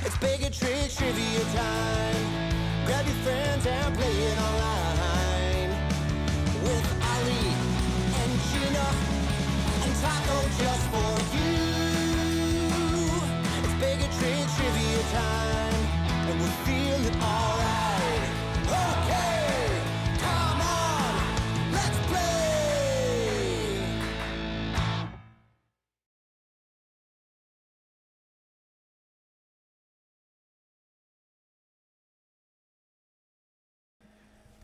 It's Baig Tricks Trivia time. Grab your friends and play it online. With Ali and Gina and Taco just for you. It's Baig Tricks Trivia time. And we're feeling alright. Okay, come on, let's play.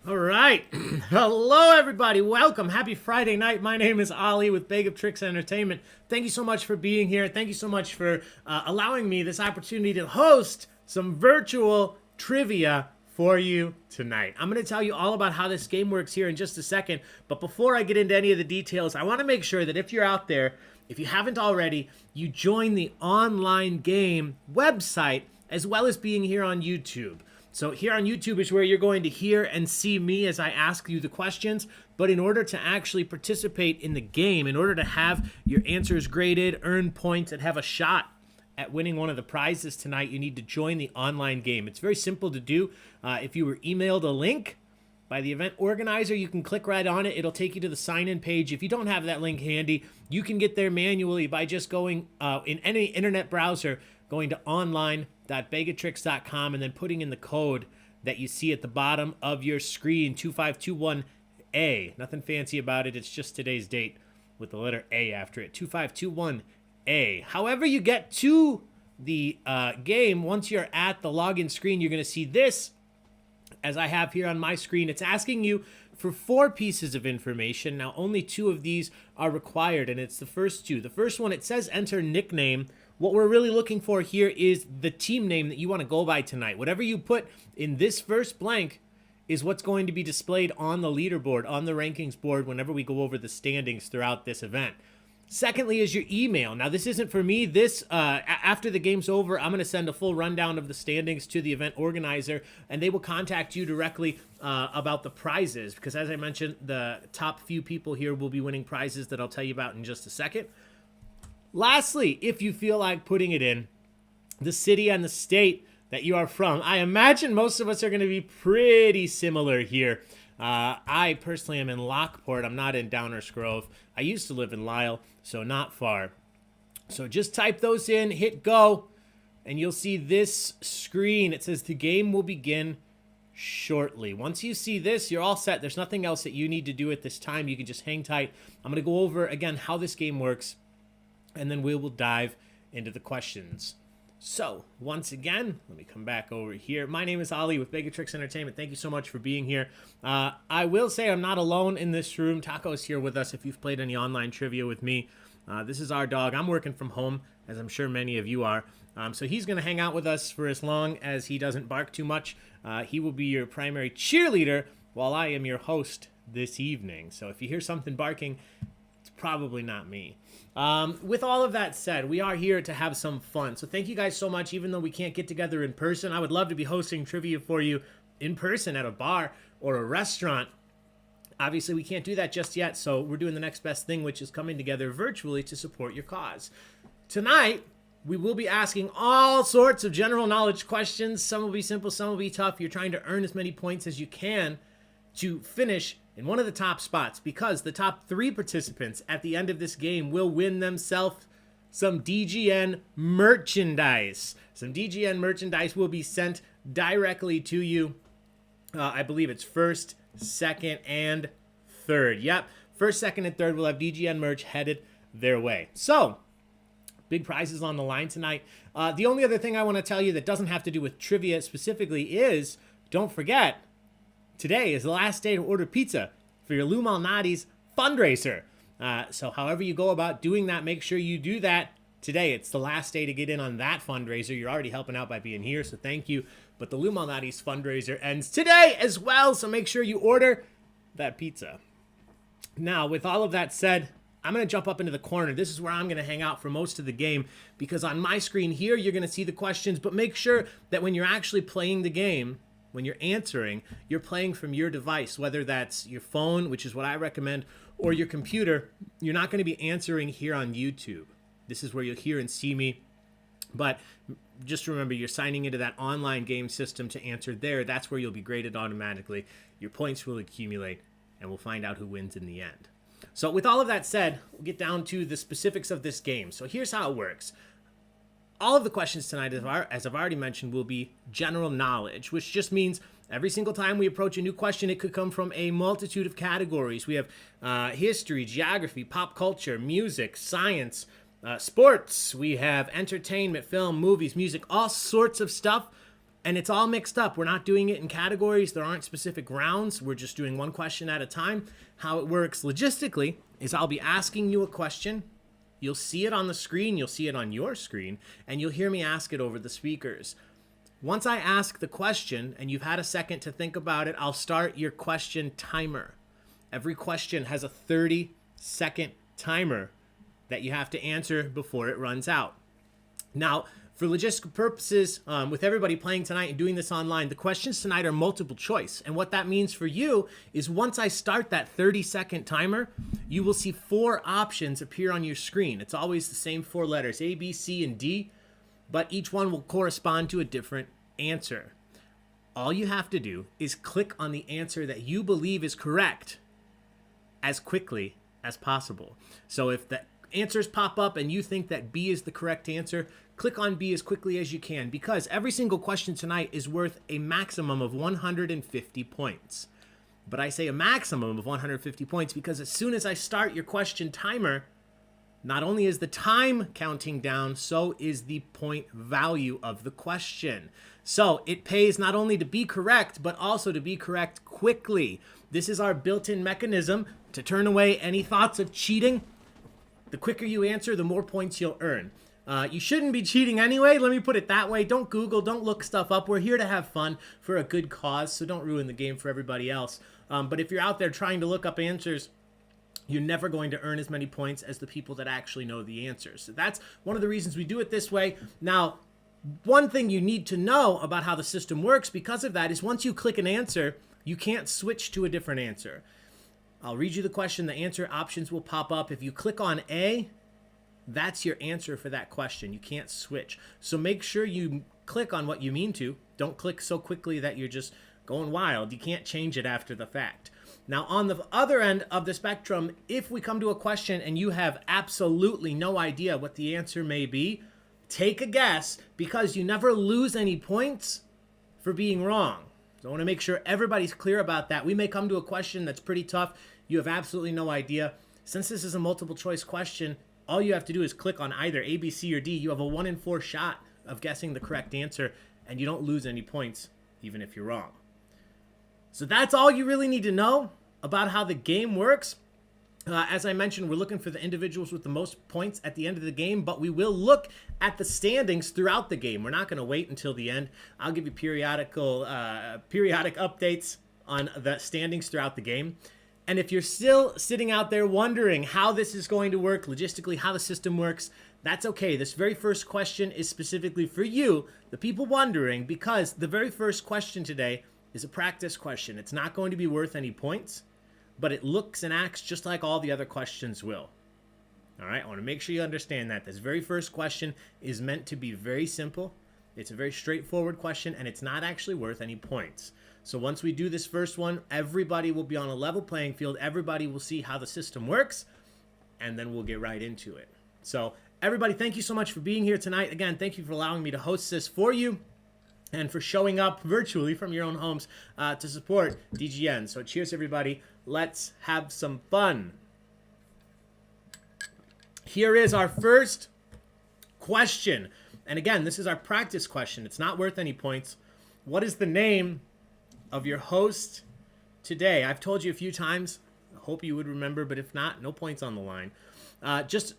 All right. Hello, everybody. Welcome. Happy Friday night. My name is Ali with Baig Tricks Entertainment. Thank you so much for being here. Thank you so much for allowing me this opportunity to host some virtual trivia for you tonight. I'm going to tell you all about how this game works here in just a second. But before I get into any of the details, I want to make sure that if you're out there, if you haven't already, you join the online game website as well as being here on YouTube. So here on YouTube is where you're going to hear and see me as I ask you the questions. But in order to actually participate in the game, in order to have your answers graded, earn points, and have a shot at winning one of the prizes tonight, you need to join the online game. It's very simple to do. If you were emailed a link by the event organizer, you can click right on it. It'll take you to the sign-in page. If you don't have that link handy, you can get there manually by just going in any internet browser, going to online.baigatricks.com and then putting in the code that you see at the bottom of your screen, 2521A. Nothing fancy about it. It's just today's date with the letter A after it, 2521A. However you get to the game, once you're at the login screen, you're going to see this, as I have here on my screen. It's asking you for 4 pieces of information. Now, only 2 of these are required, and it's the first 2. The first one, it says enter nickname. What we're really looking for here is the team name that you want to go by tonight. Whatever you put in this first blank is what's going to be displayed on the leaderboard, on the rankings board, whenever we go over the standings throughout this event. Secondly is your email. Now, this isn't for me. This, after the game's over, I'm going to send a full rundown of the standings to the event organizer, and they will contact you directly about the prizes, because as I mentioned, the top few people here will be winning prizes that I'll tell you about in just a second. Lastly, if you feel like putting it in, the city and the state that you are from. I imagine most of us are going to be pretty similar here. I personally am in Lockport. I'm not in Downers Grove. I used to live in Lisle, so not far. So just type those in, hit go, and you'll see this screen. It says the game will begin shortly. Once you see this, you're all set. There's nothing else that you need to do at this time. You can just hang tight. I'm going to go over, again, how this game works, and then we will dive into the questions. So, once again, let me come back over here. My name is Ali with Baig Tricks Entertainment. Thank you so much for being here. I will say I'm not alone in this room. Taco is here with us if you've played any online trivia with me. This is our dog. I'm working from home, as I'm sure many of you are. So he's going to hang out with us for as long as he doesn't bark too much. He will be your primary cheerleader while I am your host this evening. So if you hear something barking, it's probably not me. With all of that said, we are here to have some fun. So thank you guys so much. Even though we can't get together in person, I would love to be hosting trivia for you in person at a bar or a restaurant. Obviously, we can't do that just yet, so we're doing the next best thing, which is coming together virtually to support your cause. Tonight, we will be asking all sorts of general knowledge questions. Some will be simple, some will be tough. You're trying to earn as many points as you can to finish in one of the top spots, because the top 3 participants at the end of this game will win themselves some DGN merchandise. Some DGN merchandise will be sent directly to you. I believe it's first, second, and third. Yep, first, second, and third will have DGN merch headed their way. So, big prizes on the line tonight. The only other thing I want to tell you that doesn't have to do with trivia specifically is, don't forget, today is the last day to order pizza for your Lou Malnati's fundraiser. So however you go about doing that, make sure you do that today. It's the last day to get in on that fundraiser. You're already helping out by being here, so thank you. But the Lou Malnati's fundraiser ends today as well, so make sure you order that pizza. Now, with all of that said, I'm going to jump up into the corner. This is where I'm going to hang out for most of the game, because on my screen here, you're going to see the questions, but make sure that when you're actually playing the game, when you're answering, you're playing from your device, whether that's your phone, which is what I recommend, or your computer. You're not going to be answering here on YouTube. This is where you'll hear and see me But just remember, you're signing into that online game system to answer there. That's where you'll be graded automatically. Your points will accumulate, and we'll find out who wins in the end. So with all of that said, we'll get down to the specifics of this game. So here's how it works. All of the questions tonight, as I've already mentioned, will be general knowledge, which just means every single time we approach a new question, it could come from a multitude of categories. We have history, geography, pop culture, music, science, sports. We have entertainment, film, movies, music, all sorts of stuff. And it's all mixed up. We're not doing it in categories. There aren't specific rounds. We're just doing one question at a time. How it works logistically is I'll be asking you a question. You'll see it on the screen. You'll see it on your screen. And you'll hear me ask it over the speakers. Once I ask the question and you've had a second to think about it, I'll start your question timer. Every question has a 30-second timer that you have to answer before it runs out. Now, for logistical purposes, with everybody playing tonight and doing this online, the questions tonight are multiple choice. And what that means for you is once I start that 30-second timer, you will see 4 options appear on your screen. It's always the same 4 letters, A, B, C, and D, but each one will correspond to a different answer. All you have to do is click on the answer that you believe is correct as quickly as possible. So if the answers pop up and you think that B is the correct answer, click on B as quickly as you can, because every single question tonight is worth a maximum of 150 points. But I say a maximum of 150 points because as soon as I start your question timer, not only is the time counting down, so is the point value of the question. So it pays not only to be correct, but also to be correct quickly. This is our built-in mechanism to turn away any thoughts of cheating. The quicker you answer, the more points you'll earn. You shouldn't be cheating anyway. Let me put it that way. Don't Google, don't look stuff up. We're here to have fun for a good cause, so don't ruin the game for everybody else. But if you're out there trying to look up answers, you're never going to earn as many points as the people that actually know the answers. So that's one of the reasons we do it this way. Now, one thing you need to know about how the system works because of that is once you click an answer, you can't switch to a different answer. I'll read you the question. The answer options will pop up. If you click on A, that's your answer for that question. You can't switch. So make sure you click on what you mean to. Don't click so quickly that you're just going wild. You can't change it after the fact. Now, on the other end of the spectrum, if we come to a question and you have absolutely no idea what the answer may be, take a guess because you never lose any points for being wrong. So I want to make sure everybody's clear about that. We may come to a question that's pretty tough. You have absolutely no idea. Since this is a multiple choice question, all you have to do is click on either A, B, C, or D. You have a 1 in 4 shot of guessing the correct answer, and you don't lose any points, even if you're wrong. So that's all you really need to know about how the game works. As I mentioned, we're looking for the individuals with the most points at the end of the game, but we will look at the standings throughout the game. We're not going to wait until the end. I'll give you periodic updates on the standings throughout the game. And if you're still sitting out there wondering how this is going to work logistically, how the system works, that's okay. This very first question is specifically for you, the people wondering, because the very first question today is a practice question. It's not going to be worth any points, but it looks and acts just like all the other questions will. All right, I want to make sure you understand that. This very first question is meant to be very simple. It's a very straightforward question, and it's not actually worth any points. So once we do this first one, everybody will be on a level playing field. Everybody will see how the system works, and then we'll get right into it. So everybody, thank you so much for being here tonight. Again, thank you for allowing me to host this for you and for showing up virtually from your own homes to support DGN. So cheers, everybody. Let's have some fun. Here is our first question. And again, this is our practice question. It's not worth any points. What is the name of your host today? I've told you a few times. I hope you would remember, but if not, no points on the line. Just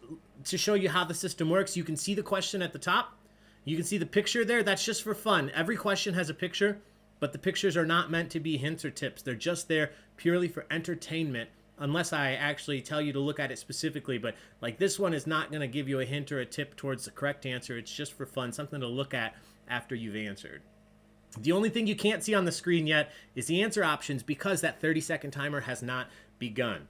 to show you how the system works, you can see the question at the top. You can see the picture there. That's just for fun. Every question has a picture, but the pictures are not meant to be hints or tips. They're just there purely for entertainment, unless I actually tell you to look at it specifically. But like this one is not going to give you a hint or a tip towards the correct answer. It's just for fun, something to look at after you've answered. The only thing you can't see on the screen yet is the answer options because that 30-second timer has not begun.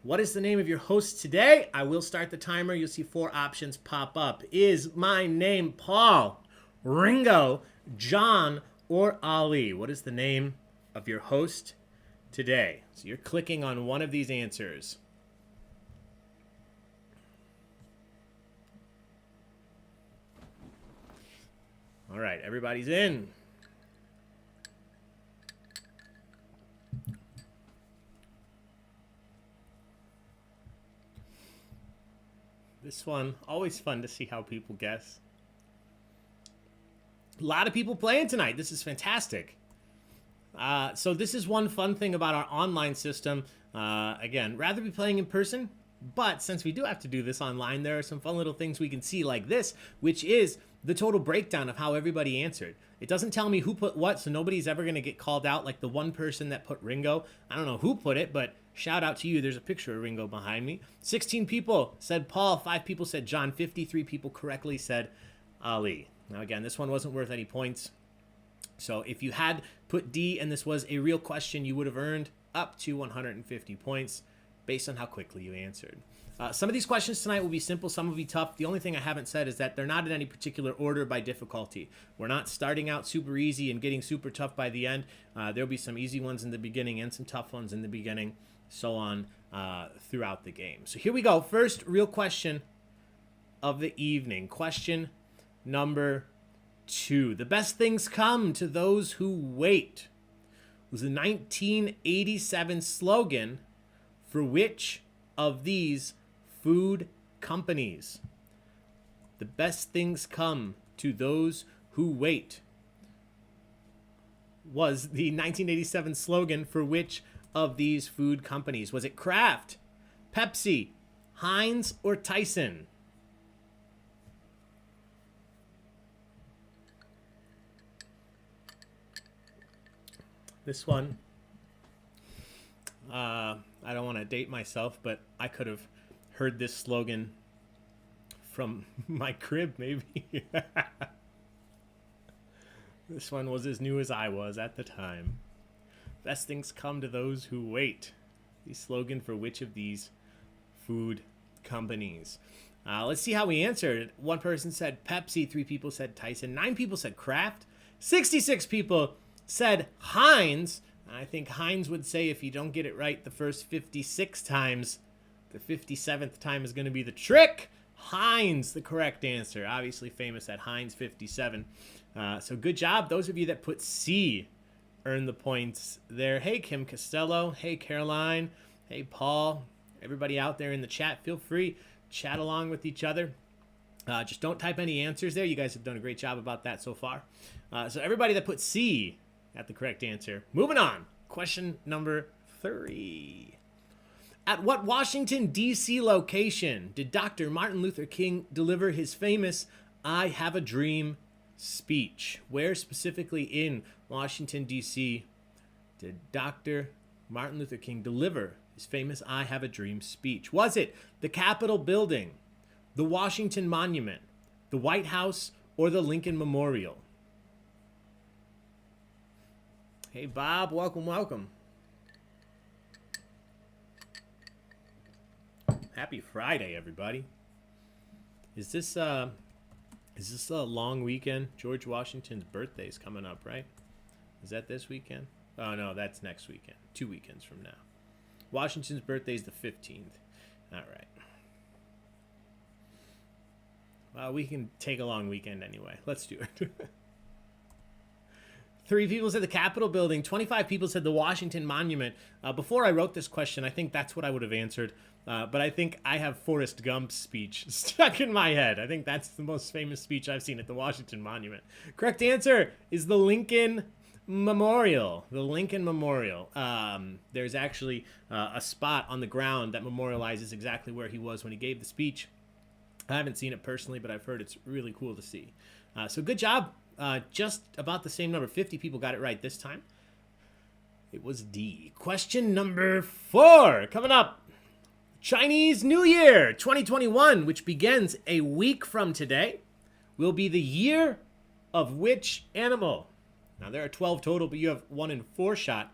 What is the name of your host today? I will start the timer. You'll see 4 options pop up. Is my name Paul, Ringo, John, or Ali? What is the name of your host today? So you're clicking on one of these answers. All right, everybody's in. This one, always fun to see how people guess. A lot of people playing tonight. This is fantastic. So this is one fun thing about our online system. Again, rather be playing in person, but since we do have to do this online, there are some fun little things we can see like this, which is the total breakdown of how everybody answered. It doesn't tell me who put what, so nobody's ever going to get called out like the one person that put Ringo. I don't know who put it, but shout out to you. There's a picture of Ringo behind me. 16 people said Paul. 5 people said John. 53 people correctly said Ali. Now, again, this one wasn't worth any points. So if you had put D and this was a real question, you would have earned up to 150 points based on how quickly you answered. Some of these questions tonight will be simple, some will be tough. The only thing I haven't said is that they're not in any particular order by difficulty. We're not starting out super easy and getting super tough by the end. There'll be some easy ones in the beginning and some tough ones in the beginning, so on throughout the game. So here we go. First real question of the evening. Question number 2. The best things come to those who wait was a 1987 slogan for which of these food companies? The best things come to those who wait was the 1987 slogan for which of these food companies? Was it Kraft, Pepsi, Heinz, or Tyson? This one, I don't want to date myself, but I could have heard this slogan from my crib, maybe. This one was as new as I was at the time. Best things come to those who wait. The slogan for which of these food companies? Let's see how we answered. 1 person said Pepsi, 3 people said Tyson, 9 people said Kraft, 66 people said Heinz. I think Heinz would say if you don't get it right the first 56 times, the 57th time is going to be the trick. Heinz, the correct answer. Obviously famous at Heinz 57. So good job. Those of you that put C earn the points there. Hey, Kim Costello. Hey, Caroline. Hey, Paul. Everybody out there in the chat, feel free. Chat along with each other. Just don't type any answers there. You guys have done a great job about that so far. So everybody that put C at the correct answer. Moving on. Question number 3. At what Washington, D.C. location did Dr. Martin Luther King deliver his famous I Have a Dream speech? Where specifically in Washington, D.C. did Dr. Martin Luther King deliver his famous I Have a Dream speech? Was it the Capitol building, the Washington Monument, the White House, or the Lincoln Memorial? Hey, Bob, welcome, welcome. Happy Friday, everybody. Is this a long weekend? George Washington's birthday is coming up, right? Is that this weekend? Oh, no, that's next weekend. 2 weekends from now. Washington's birthday is the 15th. All right. Well, we can take a long weekend anyway. Let's do it. 3 people said the Capitol building. 25 people said the Washington Monument. Before I wrote this question, I think that's what I would have answered. But I think I have Forrest Gump's speech stuck in my head. I think that's the most famous speech I've seen at the Washington Monument. Correct answer is the Lincoln Memorial. The Lincoln Memorial. There's actually a spot on the ground that memorializes exactly where he was when he gave the speech. I haven't seen it personally, but I've heard it's really cool to see. So good job. Just about the same number. 50 people got it right this time. It was D. Question number 4. Coming up. Chinese New Year 2021, which begins a week from today, will be the year of which animal? Now, there are 12 total, but you have 1 in 4 shot.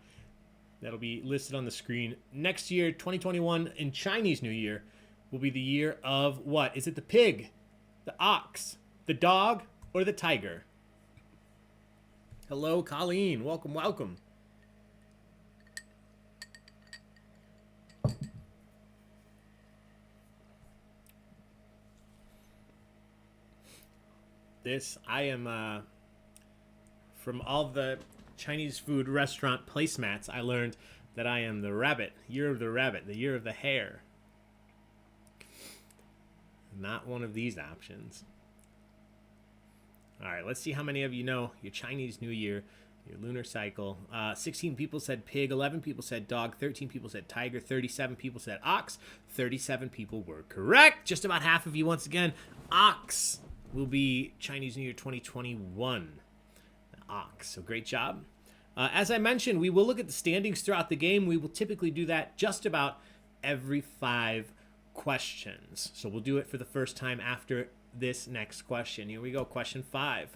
that'll be listed on the screen. Next year, 2021, in Chinese New Year, will be the year of what? Is it the pig, the ox, the dog, or the tiger? Hello, Colleen. Welcome, welcome. I am, from all the Chinese food restaurant placemats, I learned that I am the rabbit, year of the rabbit, the year of the hare. Not one of these options. All right, let's see how many of you know your Chinese New Year, your lunar cycle. 16 people said pig, 11 people said dog, 13 people said tiger, 37 people said ox, 37 people were correct. Just about half of you, once again, ox will be Chinese New Year 2021. Ox, so great job. As I mentioned, we will look at the standings throughout the game. We will typically do that just about every 5 questions. So we'll do it for the first time after this next question. Here we go, question 5.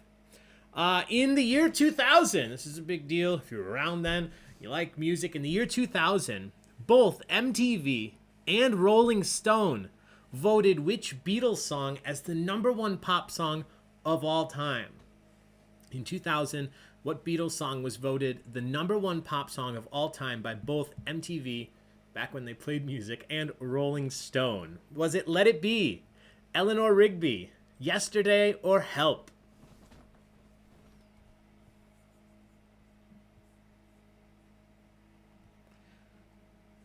In the year 2000, this is a big deal if you're around then, you like music. In the year 2000, both MTV and Rolling Stone voted which Beatles song as the #1 pop song of all time? In 2000, what Beatles song was voted the #1 pop song of all time by both MTV, back when they played music, and Rolling Stone? Was it Let It Be, Eleanor Rigby, Yesterday, or Help?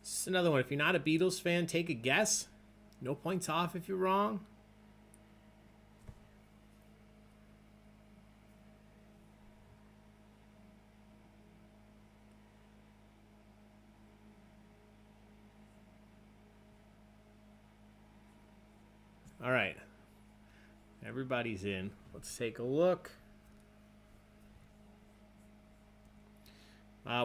This is another one. If you're not a Beatles fan, take a guess. No points off if you're wrong. All right. Everybody's in. Let's take a look.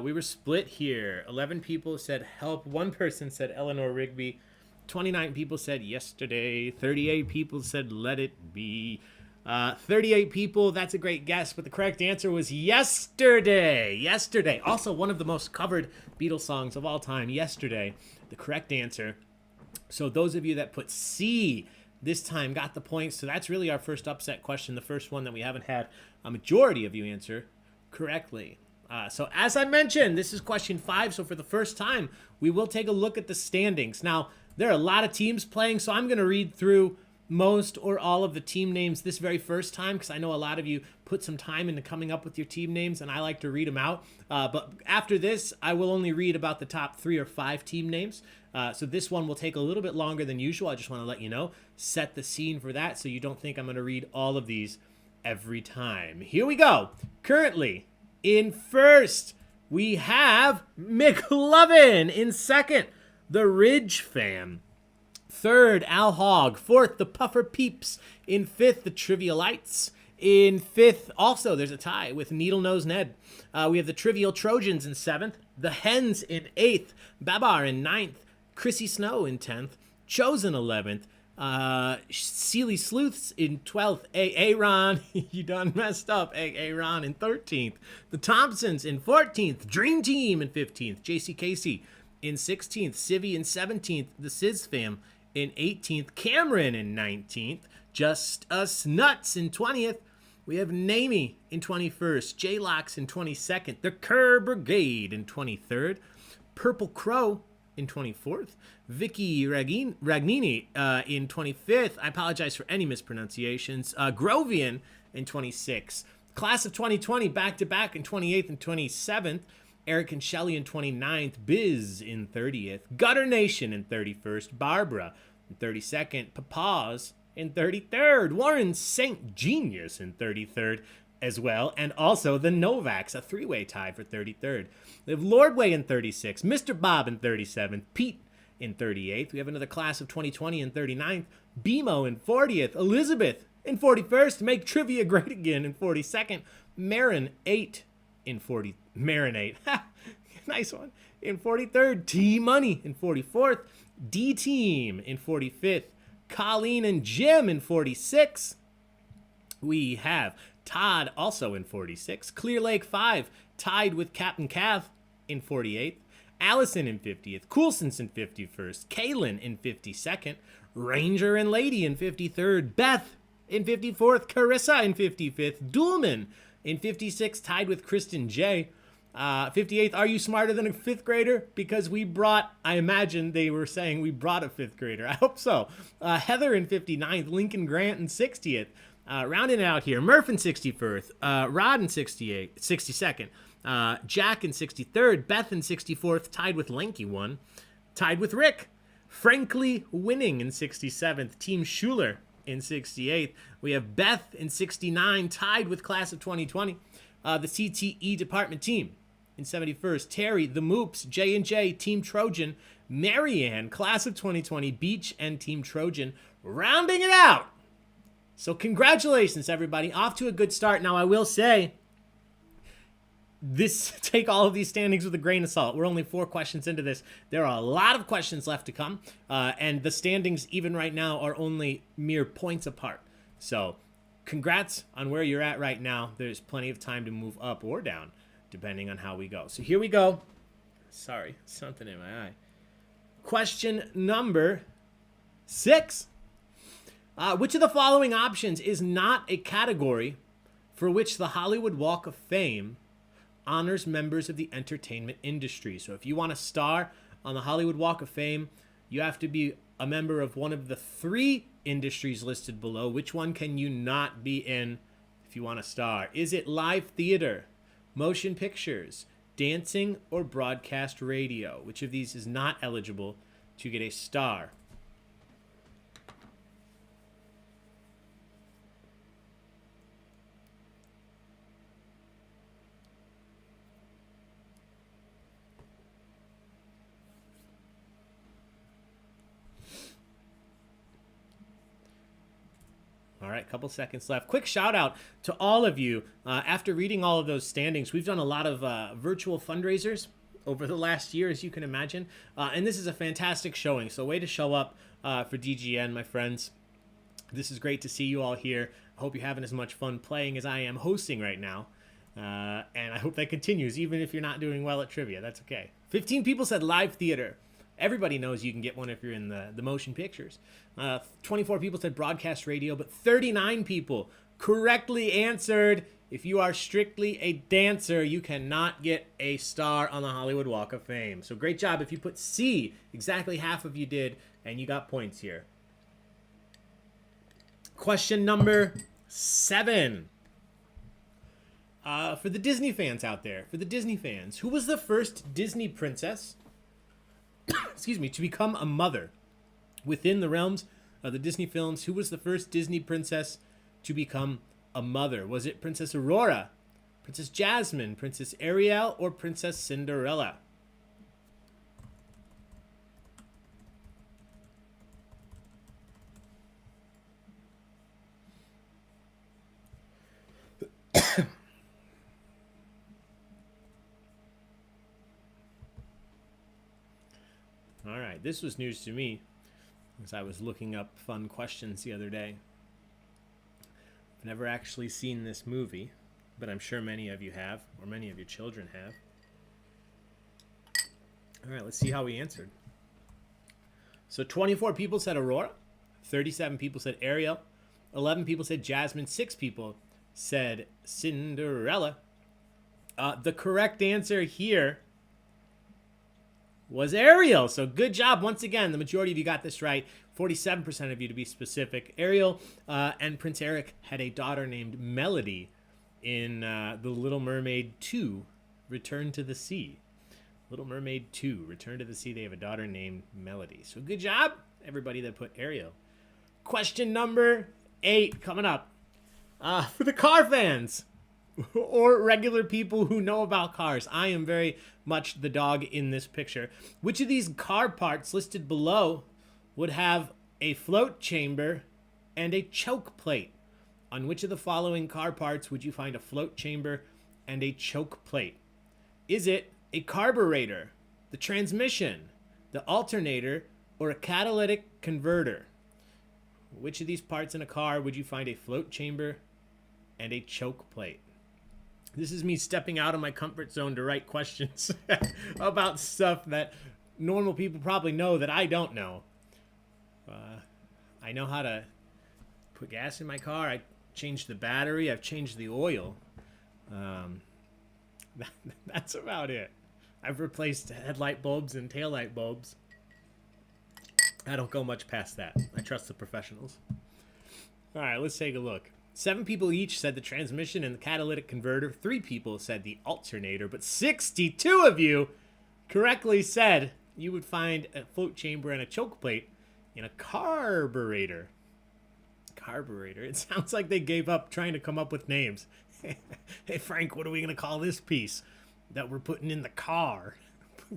We were split here. 11 people said Help. 1 person said Eleanor Rigby. 29 people said Yesterday. 38 people said Let It Be. 38 people, that's a great guess, but the correct answer was Yesterday. Yesterday. Also one of the most covered Beatles songs of all time. Yesterday. The correct answer. So those of you that put C this time got the points. So that's really our first upset question, the first one that we haven't had a majority of you answer correctly. So as I mentioned, this is question 5. So for the first time, we will take a look at the standings. Now, there are a lot of teams playing, so I'm going to read through most or all of the team names this very first time, because I know a lot of you put some time into coming up with your team names, and I like to read them out. But after this, I will only read about the top 3 or 5 team names. So this one will take a little bit longer than usual. I just want to let you know, set the scene for that, so you don't think I'm going to read all of these every time. Here we go. Currently, in first, we have McLovin. In second, the Ridge Fam. Third, Al Hogg. Fourth, the Puffer Peeps. In fifth, the Trivialites. In fifth, also, there's a tie with Needle Nose Ned. We have the Trivial Trojans in 7th. The Hens in 8th. Babar in 9th. Chrissy Snow in 10th. Chosen 11th. Sealy Sleuths in 12th. Aaron, you done messed up. Aaron in 13th. The Thompsons in 14th. Dream Team in 15th. JC Casey in 16th. Civvy in 17th. The Sizz Fam in 18th. Cameron in 19th. Just Us Nuts in 20th. We have Namie in 21st. J-Locks in 22nd. The Kerr Brigade in 23rd. Purple Crow in 24th. Vicky Ragnini in 25th. I apologize for any mispronunciations. Grovian in 26th. Class of 2020 back-to-back in 28th and 27th. Eric and Shelley in 29th. Biz in 30th. Gutter Nation in 31st. Barbara in 32nd. Papaws in 33rd. Warren St. Genius in 33rd as well. And also the Novaks, a 3-way tie for 33rd. We have Lordway in 36th. Mr. Bob in 37th. Pete in 38th. We have another class of 2020 in 39th. BMO in 40th. Elizabeth in 41st. Make trivia great again in 42nd. Marin 8 in 40. Marin 8. Nice one. In 43rd. T-Money in 44th. D-Team in 45th. Colleen and Jim in 46th. We have Todd also in 46th. Clear Lake 5 tied with Captain Cav in 48th. Allison in 50th, Coulson's in 51st, Kaylin in 52nd, Ranger and Lady in 53rd, Beth in 54th, Carissa in 55th, Duhlman in 56th, tied with Kristen J. 58th, are you smarter than a fifth grader? Because we brought, I imagine they were saying we brought a fifth grader. I hope so. Heather in 59th, Lincoln Grant in 60th. Rounding out here, Murph in 61st, Rod in 62nd, Jack in 63rd, Beth in 64th, tied with Lanky One, tied with Rick. Frankly winning in 67th, Team Schuler in 68th. We have Beth in 69, tied with Class of 2020. The CTE department team in 71st, Terry, the Moops, J&J, Team Trojan, Marianne, Class of 2020, Beach, and Team Trojan, rounding it out. So congratulations, everybody. Off to a good start. Now, I will say, take all of these standings with a grain of salt. We're only 4 questions into this. There are a lot of questions left to come, and the standings, even right now, are only mere points apart. So congrats on where you're at right now. There's plenty of time to move up or down, depending on how we go. So here we go. Sorry, something in my eye. Question number 6. Which of the following options is not a category for which the Hollywood Walk of Fame honors members of the entertainment industry? So if you want a star on the Hollywood Walk of Fame, you have to be a member of one of the 3 industries listed below. Which one can you not be in if you want a star? Is it live theater, motion pictures, dancing, or broadcast radio? Which of these is not eligible to get a star? All right, couple seconds left. Quick shout out to all of you. After reading all of those standings, we've done a lot of virtual fundraisers over the last year, as you can imagine. And this is a fantastic showing. So way to show up for DGN, my friends. This is great to see you all here. I hope you're having as much fun playing as I am hosting right now. And I hope that continues, even if you're not doing well at trivia. That's okay. 15 people said live theater. Everybody knows you can get one if you're in the motion pictures. 24 people said broadcast radio, but 39 people correctly answered, if you are strictly a dancer, you cannot get a star on the Hollywood Walk of Fame. So great job. If you put C, exactly half of you did, and you got points here. Question number 7. For the Disney fans out there, who was the first Disney princess excuse me, to become a mother within the realms of the Disney films? Who was the first Disney princess to become a mother? Was it Princess Aurora, Princess Jasmine, Princess Ariel, or Princess Cinderella? All right, this was news to me as I was looking up fun questions the other day. I've never actually seen this movie, but I'm sure many of you have, or many of your children have. All right, let's see how we answered. So 24 people said Aurora, 37 people said Ariel, 11 people said Jasmine, 6 people said Cinderella. The correct answer here was Ariel. So good job. Once again, the majority of you got this right. 47% of you to be specific. Ariel and Prince Eric had a daughter named Melody in The Little Mermaid 2, Return to the Sea. Little Mermaid 2, Return to the Sea. They have a daughter named Melody. So good job, everybody that put Ariel. Question number 8 coming up. For the car fans or regular people who know about cars, I am very much the dog in this picture. Which of these car parts listed below would have a float chamber and a choke plate? On which of the following car parts would you find a float chamber and a choke plate? Is it a carburetor, the transmission, the alternator, or a catalytic converter? Which of these parts in a car would you find a float chamber and a choke plate? This is me stepping out of my comfort zone to write questions about stuff that normal people probably know that I don't know. I know how to put gas in my car. I changed the battery. I've changed the oil. That's about it. I've replaced headlight bulbs and taillight bulbs. I don't go much past that. I trust the professionals. All right, let's take a look. 7 people each said the transmission and the catalytic converter. 3 people said the alternator, but 62 of you correctly said you would find a float chamber and a choke plate in a carburetor. Carburetor. It sounds like they gave up trying to come up with names. Hey, Frank, what are we going to call this piece that we're putting in the car?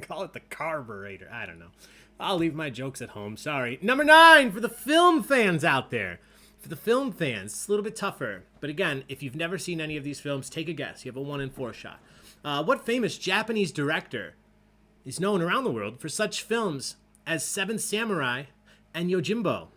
Call it the carburetor. I don't know. I'll leave my jokes at home. Sorry. Number 9 for the film fans out there. For the film fans, it's a little bit tougher. But again, if you've never seen any of these films, take a guess. You have a 1 in 4 shot. What famous Japanese director is known around the world for such films as Seven Samurai and Yojimbo?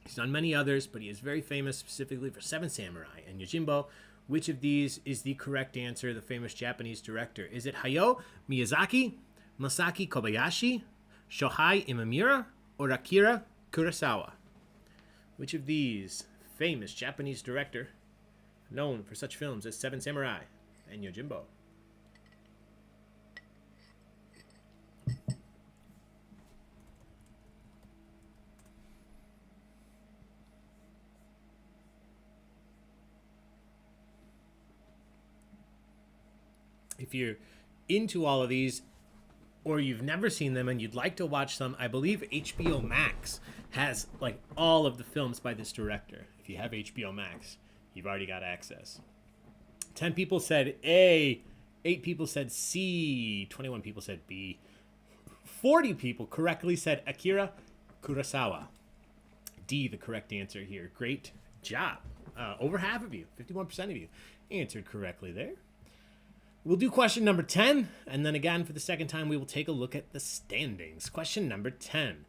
He's done many others, but he is very famous specifically for Seven Samurai and Yojimbo. Which of these is the correct answer, the famous Japanese director? Is it Hayao Miyazaki, Masaki Kobayashi, Shohei Imamura, or Akira Kurosawa? Which of these famous Japanese director known for such films as Seven Samurai and Yojimbo? If you're into all of these, or you've never seen them and you'd like to watch them, I believe HBO Max has like all of the films by this director. If you have HBO Max, you've already got access. 10 people said A, 8 people said C, 21 people said B, 40 people correctly said Akira Kurosawa. D, the correct answer here. Great job. Over half of you, 51% of you, answered correctly there. We'll do question number 10, and then again, for the second time, we will take a look at the standings. Question number 10.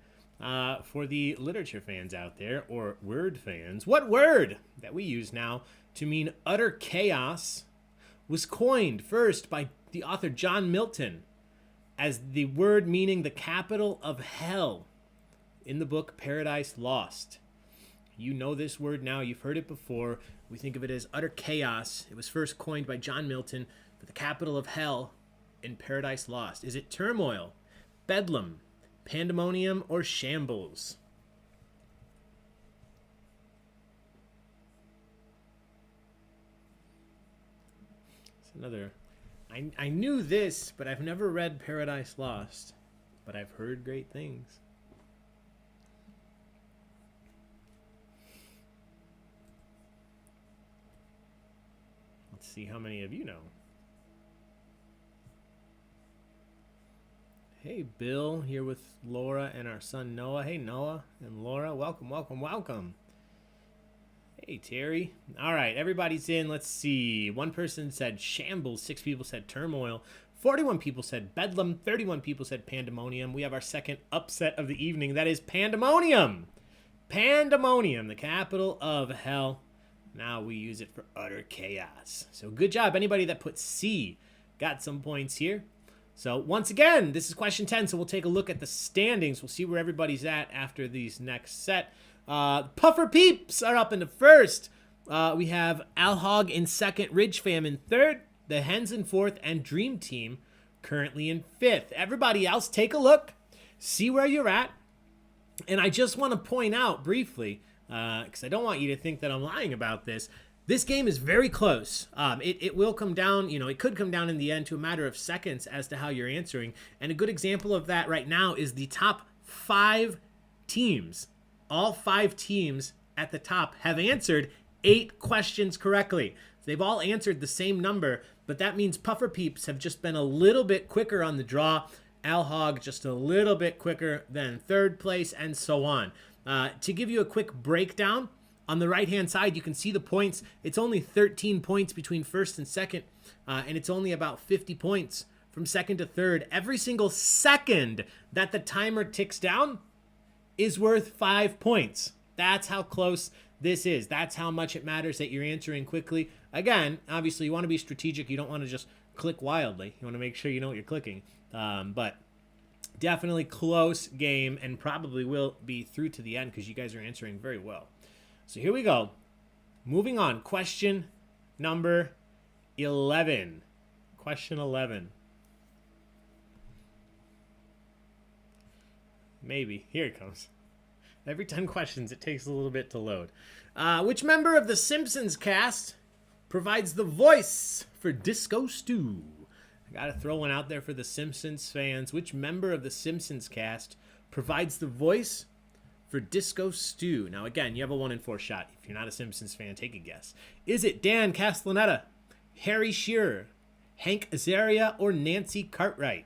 For the literature fans out there, or word fans, what word that we use now to mean utter chaos was coined first by the author John Milton as the word meaning the capital of hell in the book Paradise Lost? You know this word now. You've heard it before. We think of it as utter chaos. It was first coined by John Milton for the capital of hell in Paradise Lost. Is it turmoil, bedlam, pandemonium, or shambles? It's another. I knew this, but I've never read Paradise Lost. But I've heard great things. Let's see how many of you know. Hey, Bill, here with Laura and our son Noah. Hey, Noah and Laura. Welcome, welcome, welcome. Hey, Terry. All right, everybody's in. Let's see. 1 person said shambles. 6 people said turmoil. 41 people said bedlam. 31 people said pandemonium. We have our second upset of the evening. That is pandemonium. Pandemonium, the capital of hell. Now we use it for utter chaos. So good job. Anybody that put C got some points here. So once again, this is question 10, so we'll take a look at the standings. We'll see where everybody's at after these next set. Puffer Peeps are up in the first. We have Al Hogg in second, Ridge Fam in third, the Hens in fourth, and Dream Team currently in fifth. Everybody else, take a look, see where you're at. And I just want to point out briefly, because I don't want you to think that I'm lying about this, this game is very close. It will come down, it could come down in the end to a matter of seconds as to how you're answering. And a good example of that right now is the top 5 teams. All 5 teams at the top have answered 8 questions correctly. They've all answered the same number, but that means Puffer Peeps have just been a little bit quicker on the draw. Al Hogg just a little bit quicker than third place, and so on. To give you a quick breakdown, on the right-hand side, you can see the points. It's only 13 points between first and second, and it's only about 50 points from second to third. Every single second that the timer ticks down is worth 5 points. That's how close this is. That's how much it matters that you're answering quickly. Again, obviously, you want to be strategic. You don't want to just click wildly. You want to make sure you know what you're clicking. But definitely close game, and probably will be through to the end because you guys are answering very well. So here we go. Moving on. Question number 11. Question 11. Maybe. Here it comes. Every 10 questions, it takes a little bit to load. Which member of the Simpsons cast provides the voice for Disco Stew? I gotta throw one out there for the Simpsons fans. Which member of the Simpsons cast provides the voice for Disco Stew? Now, again, you have a 1 in 4 shot. If you're not a Simpsons fan, take a guess. Is it Dan Castellaneta, Harry Shearer, Hank Azaria, or Nancy Cartwright?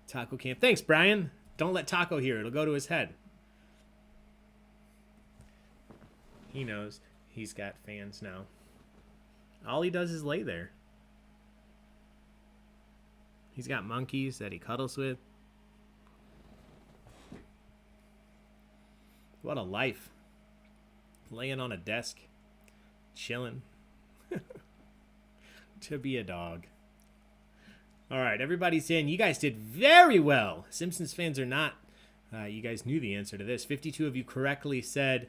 Taco Camp. Thanks, Brian. Don't let Taco hear. It'll go to his head. He knows he's got fans now. All he does is lay there. He's got monkeys that he cuddles with. What a life. Laying on a desk. Chilling. To be a dog. All right, everybody's in. You guys did very well. Simpsons fans are not. You guys knew the answer to this. 52 of you correctly said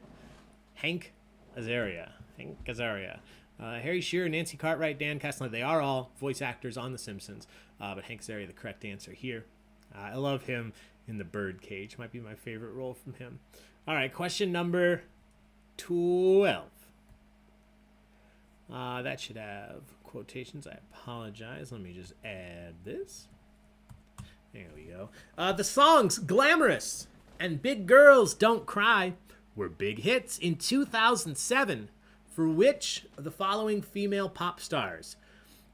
Hank Azaria. Hank Azaria. Harry Shearer, Nancy Cartwright, Dan Castellaneta. They are all voice actors on The Simpsons. But Hank Azaria, the correct answer here. I love him in The Birdcage. Might be my favorite role from him. All right, question number 12. That should have quotations. I apologize. Let me just add this. There we go. The songs Glamorous and Big Girls Don't Cry were big hits in 2007 for which of the following female pop stars?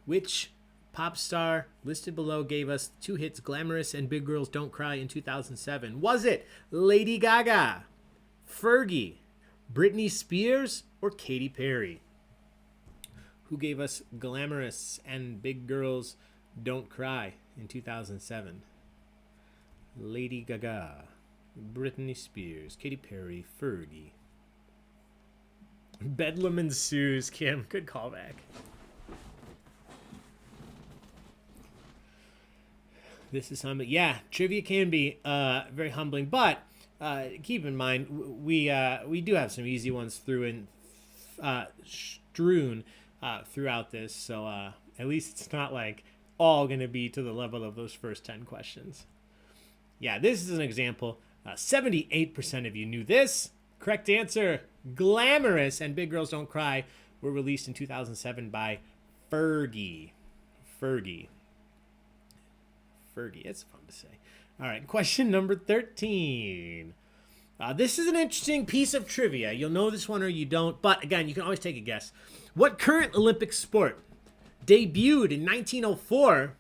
Which pop star listed below gave us 2 hits, Glamorous and Big Girls Don't Cry, in 2007? Was it Lady Gaga, Fergie, Britney Spears, or Katy Perry? Who gave us Glamorous and Big Girls Don't Cry in 2007? Lady Gaga, Britney Spears, Katy Perry, Fergie. Bedlam ensues, Kim. Good callback. This is humbling. Yeah, trivia can be very humbling, but keep in mind we do have some easy ones strewn throughout this, so at least it's not like all going to be to the level of those first 10 questions. Yeah, this is an example. 78% of you knew this. Correct answer, Glamorous and Big Girls Don't Cry were released in 2007 by Fergie. Fergie, it's fun to say. All right, question number 13. This is an interesting piece of trivia. You'll know this one or you don't, but again, you can always take a guess. What current Olympic sport debuted in 1904,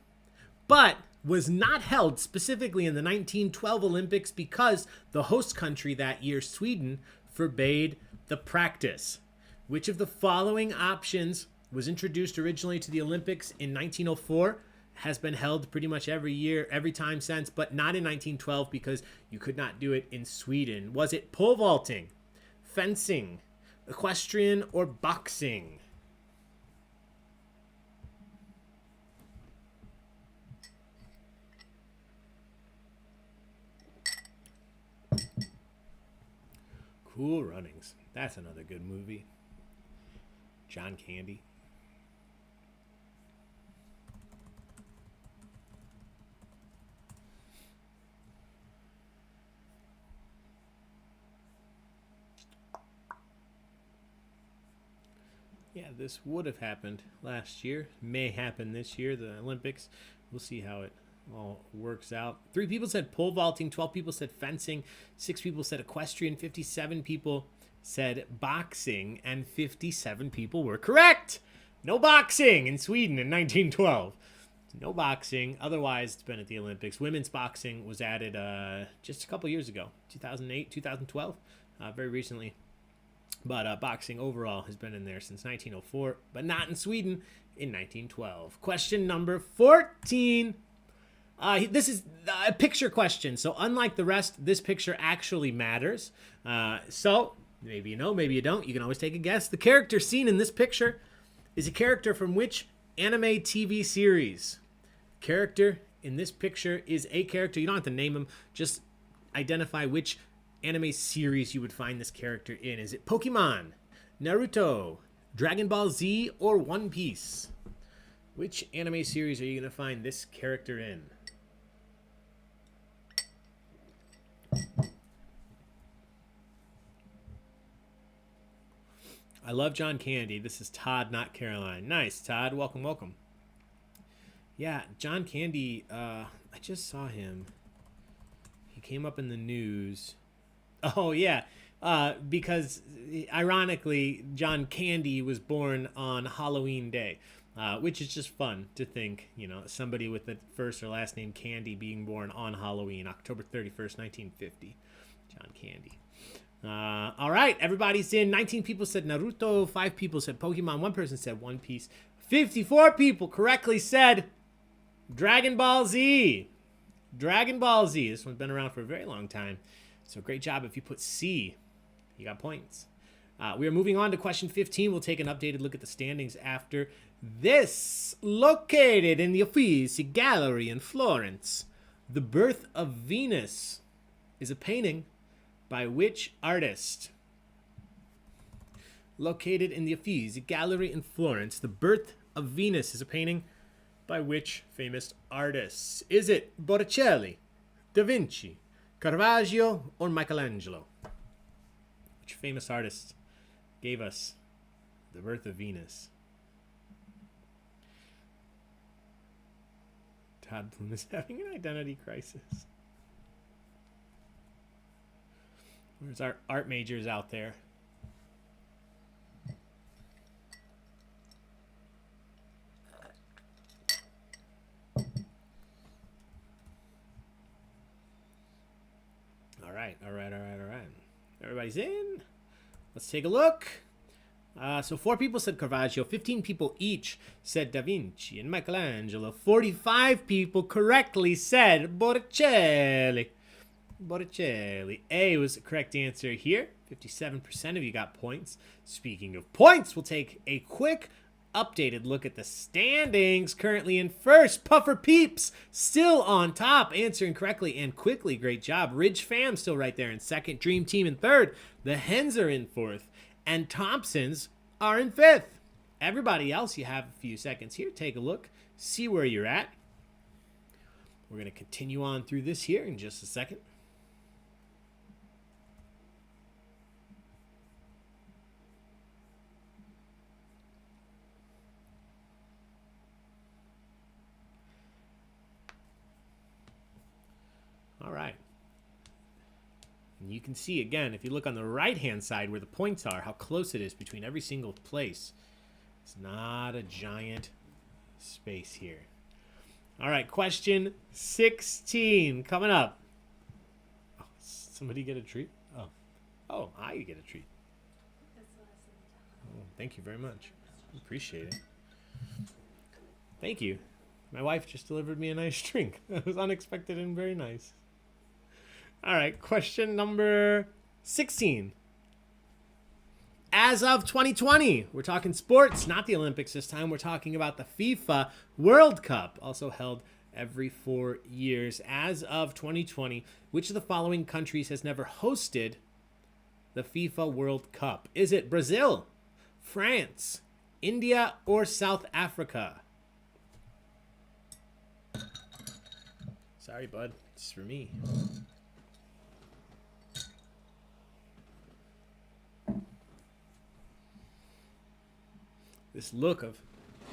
but was not held specifically in the 1912 Olympics because the host country that year, Sweden, forbade the practice? Which of the following options was introduced originally to the Olympics in 1904, has been held pretty much every year, every time since, but not in 1912 because you could not do it in Sweden? Was it pole vaulting, fencing, equestrian, or boxing? Cool Runnings. That's another good movie. John Candy. Yeah, this would have happened last year. May happen this year, the Olympics. We'll see how it all works out. 3 people said pole vaulting, 12 people said fencing, 6 people said equestrian, 57 people said boxing, and 57 people were correct. No boxing in Sweden in 1912. No boxing. Otherwise, it's been at the Olympics. Women's boxing was added just a couple years ago, 2008, 2012, very recently. But boxing overall has been in there since 1904, but not in Sweden in 1912. Question number 14. This is a picture question. So unlike the rest, this picture actually matters. So Maybe you know, maybe you don't. You can always take a guess. The character seen in this picture is a character from which anime TV series? Character in this picture is a character. You don't have to name him. Just identify which anime series you would find this character in. Is it Pokemon, Naruto, Dragon Ball Z, or One Piece? Which anime series are you going to find this character in? I love John Candy. This is Todd, not Caroline. Nice, Todd. Welcome, welcome. Yeah, John Candy, I just saw him. He came up in the news. Oh, yeah, because ironically, John Candy was born on Halloween Day, which is just fun to think, you know, somebody with the first or last name Candy being born on Halloween, October 31st, 1950. John Candy. All right, everybody's in. 19 people said Naruto, 5 people said Pokemon, 1 person said One Piece, 54 people correctly said Dragon Ball Z. Dragon Ball Z. This one's been around for a very long time, so great job. If you put C, you got points. We are moving on to question 15. We'll take an updated look at the standings after this. Located in the Uffizi Gallery in Florence, The Birth of Venus is a painting by which artist? Located in the Uffizi Gallery in Florence, The Birth of Venus is a painting by which famous artists? Is it Botticelli, Da Vinci, Caravaggio, or Michelangelo? Which famous artist gave us The Birth of Venus? Todd Bloom is having an identity crisis. Where's our art majors out there? All right. Everybody's in. Let's take a look. So 4 people said Caravaggio, 15 people each said Da Vinci and Michelangelo, 45 people correctly said Botticelli. Botticelli. A was the correct answer here. 57% of you got points. Speaking of points, we'll take a quick updated look at the standings. Currently in first, Puffer Peeps still on top, answering correctly and quickly. Great job. Ridge Fam still right there in second. Dream Team in third. The Hens are in fourth. And Thompsons are in fifth. Everybody else, you have a few seconds here. Take a look. See where you're at. We're going to continue on through this here in just a second. All right. And you can see, again, if you look on the right-hand side where the points are, how close it is between every single place. It's not a giant space here. All right, question 16 coming up. Oh, somebody get a treat? Oh, I get a treat. Oh, thank you very much. Appreciate it. Thank you. My wife just delivered me a nice drink. That was unexpected and very nice. All right, question number 16. As of 2020, we're talking sports, not the Olympics this time. We're talking about the FIFA World Cup, also held every 4 years. As of 2020, which of the following countries has never hosted the FIFA World Cup? Is it Brazil, France, India, or South Africa? Sorry, bud. It's for me. This look of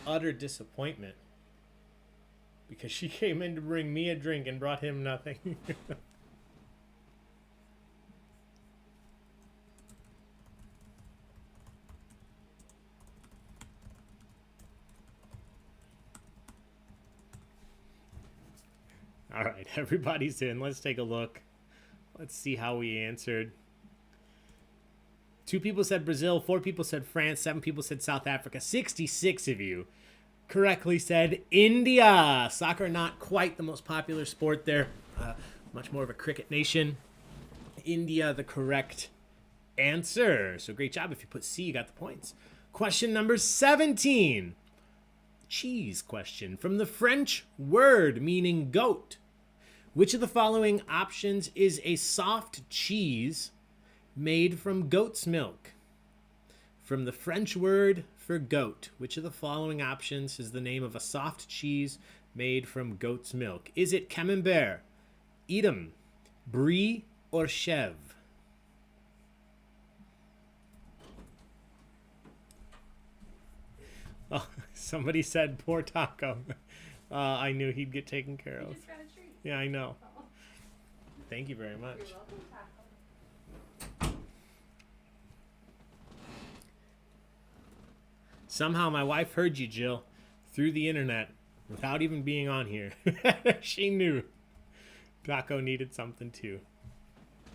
utter disappointment because she came in to bring me a drink and brought him nothing. All right, everybody's in. Let's take a look. Let's see how we answered. 2 people said Brazil, 4 people said France, 7 people said South Africa. 66 of you correctly said India. Soccer, not quite the most popular sport there. Much more of a cricket nation. India, the correct answer. So great job. If you put C, you got the points. Question number 17. Cheese question. From the French word meaning goat, which of the following options is a soft cheese made from goat's milk? From the French word for goat, which of the following options is the name of a soft cheese made from goat's milk? Is it Camembert, Edam, Brie, or Chèvre? Oh, somebody said poor Taco. I knew he'd get taken care of. Just got a treat. Yeah, I know. Oh. Thank you very much. You're welcome, Taco. Somehow my wife heard you, Jill, through the internet without even being on here. She knew Taco needed something too.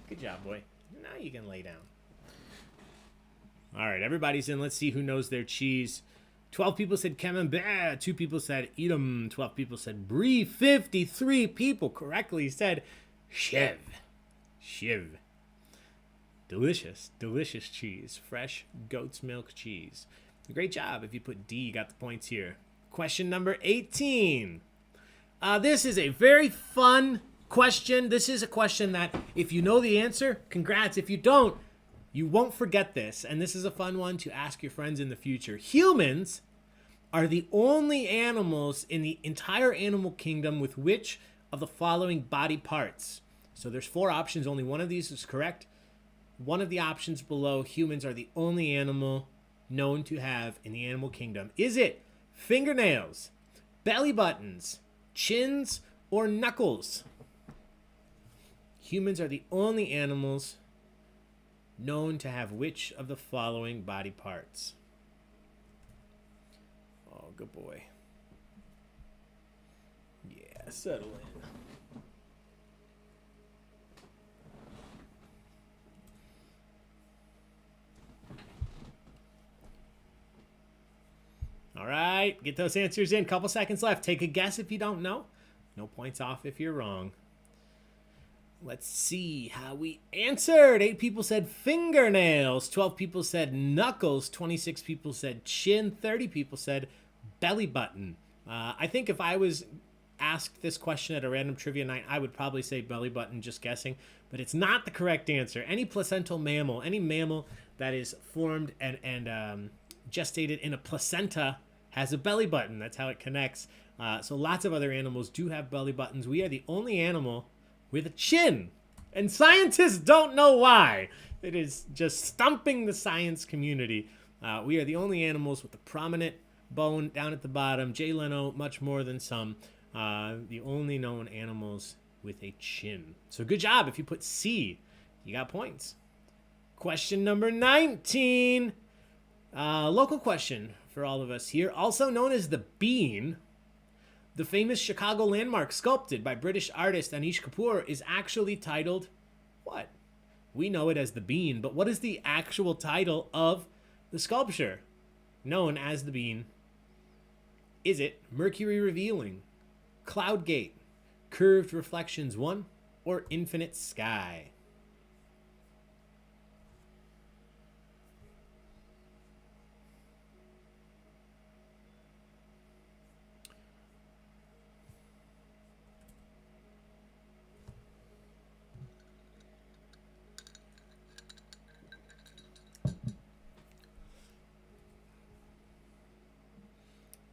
Good job, boy. Now you can lay down. All right, everybody's in. Let's see who knows their cheese. 12 people said Camembert. 2 people said Edam. 12 people said Brie. 53 people correctly said Chèvre. Chèvre. Delicious, delicious cheese. Fresh goat's milk cheese. Great job. If you put D, you got the points here. Question number 18. This is a very fun question. This is a question that if you know the answer, congrats. If you don't, you won't forget this. And this is a fun one to ask your friends in the future. Humans are the only animals in the entire animal kingdom with which of the following body parts? So there's 4 options. Only one of these is correct. One of the options below, humans are the only animal known to have in the animal kingdom. Is it fingernails, belly buttons, chins, or knuckles? Humans are the only animals known to have which of the following body parts? Oh, good boy. Yeah, settle in. All right, get those answers in. Couple seconds left. Take a guess if you don't know. No points off if you're wrong. Let's see how we answered. 8 people said fingernails. 12 people said knuckles. 26 people said chin. 30 people said belly button. I think if I was asked this question at a random trivia night, I would probably say belly button, just guessing. But it's not the correct answer. Any placental mammal, any mammal that is formed and gestated in a placenta has a belly button. That's how it connects. So lots of other animals do have belly buttons. We are the only animal with a chin. And scientists don't know why. It is just stumping the science community. We are the only animals with a prominent bone down at the bottom. Jay Leno, much more than some. The only known animals with a chin. So good job. If you put C, you got points. Question number 19. Local question for all of us here. Also known as the bean, the famous Chicago landmark sculpted by British artist Anish Kapoor is actually titled what? We know it as the bean, but what is the actual title of the sculpture known as the bean? Is it Mercury Revealing, Cloud Gate, Curved Reflections 1, or Infinite Sky?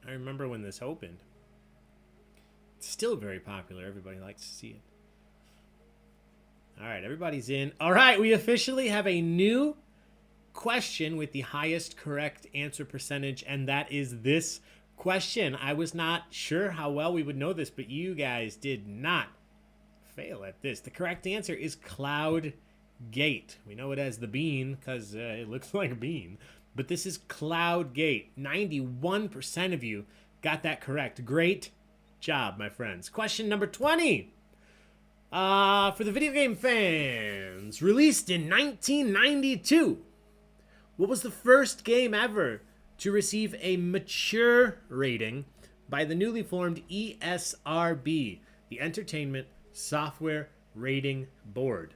I remember when this opened. It's still very popular. Everybody likes to see it. All right, everybody's in. All right, we officially have a new question with the highest correct answer percentage, and that is this question. I was not sure how well we would know this, but you guys did not fail at this. The correct answer is Cloud Gate. We know it as the bean because it looks like a bean. But this is Cloud Gate. 91% of you got that correct. Great job, my friends. Question number 20. For the video game fans, released in 1992, what was the first game ever to receive a mature rating by the newly formed ESRB, the Entertainment Software Rating Board?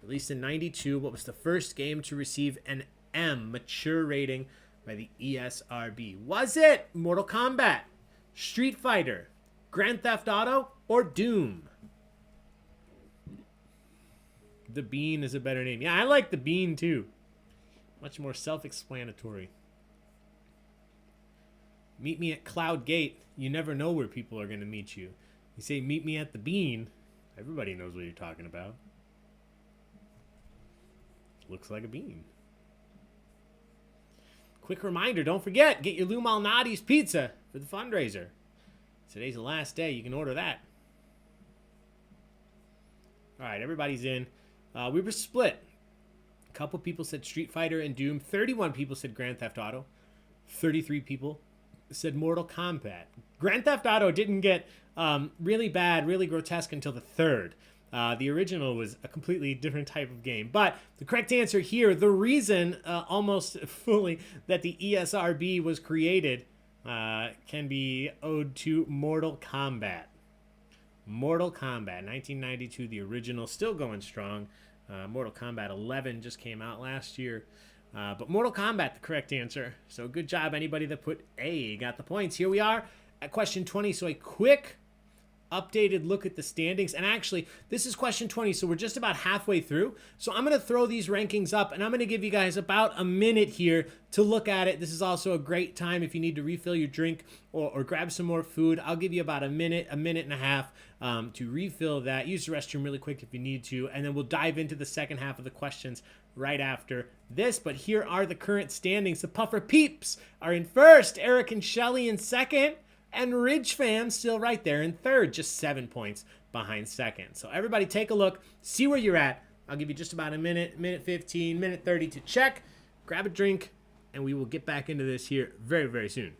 Released in 92, what was the first game to receive an M, mature rating, by the ESRB? Was it Mortal Kombat, Street Fighter, Grand Theft Auto, or Doom? The Bean is a better name. Yeah, I like the Bean too. Much more self-explanatory. Meet me at Cloud Gate. You never know where people are going to meet you. You say, meet me at the Bean. Everybody knows what you're talking about. Looks like a bean. Quick reminder, don't forget, get your Lou Malnati's pizza for the fundraiser. Today's the last day. You can order that. All right, everybody's in. We were split. A couple people said Street Fighter and Doom. 31 people said Grand Theft Auto. 33 people said Mortal Kombat. Grand Theft Auto didn't get really bad, really grotesque until the third. The original was a completely different type of game. But the correct answer here, the reason almost fully that the ESRB was created can be owed to Mortal Kombat. Mortal Kombat, 1992, the original, still going strong. Mortal Kombat 11 just came out last year. But Mortal Kombat, the correct answer. So good job, anybody that put A, got the points. Here we are at question 20. So a quick updated look at the standings. And actually, this is question 20, so we're just about halfway through. So I'm going to throw these rankings up, and I'm going to give you guys about a minute here to look at it. This is also a great time if you need to refill your drink or grab some more food. I'll give you about a minute and a half to refill that. Use the restroom really quick if you need to, and then we'll dive into the second half of the questions right after this. But here are the current standings. The Puffer Peeps are in first, Eric and Shelly in second, and Ridge Fam still right there in third, just 7 points behind second. So everybody take a look, see where you're at. I'll give you just about a minute, minute 15, minute 30 to check, grab a drink, and we will get back into this here very, very soon.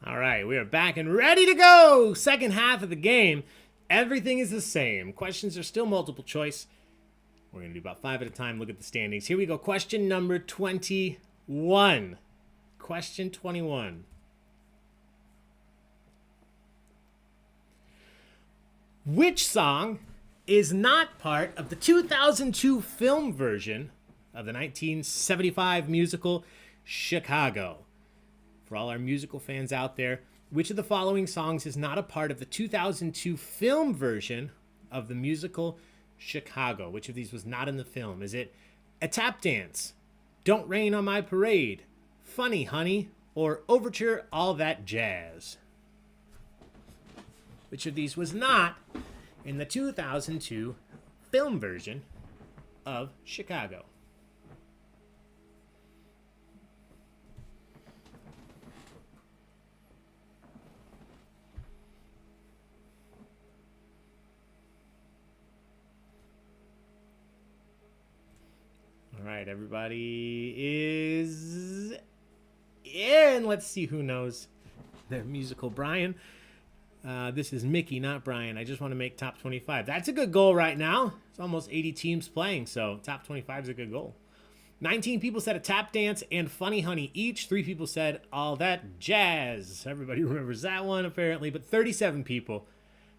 All right, we are back and ready to go. Second half of the game. Everything is the same. Questions are still multiple choice. We're going to do about 5 at a time. Look at the standings. Here we go. Question number 21. Question 21. Which song is not part of the 2002 film version of the 1975 musical Chicago? For all our musical fans out there, which of the following songs is not a part of the 2002 film version of the musical Chicago? Which of these was not in the film? Is it A Tap Dance, Don't Rain on My Parade, Funny Honey, or Overture All That Jazz? Which of these was not in the 2002 film version of Chicago? All right, everybody is in. Let's see who knows their musical Brian. This is Mickey, not Brian. I just want to make top 25. That's a good goal right now. It's almost 80 teams playing, so top 25 is a good goal. 19 people said a tap dance and Funny Honey each. 3 people said all that jazz. Everybody remembers that one, apparently. But 37 people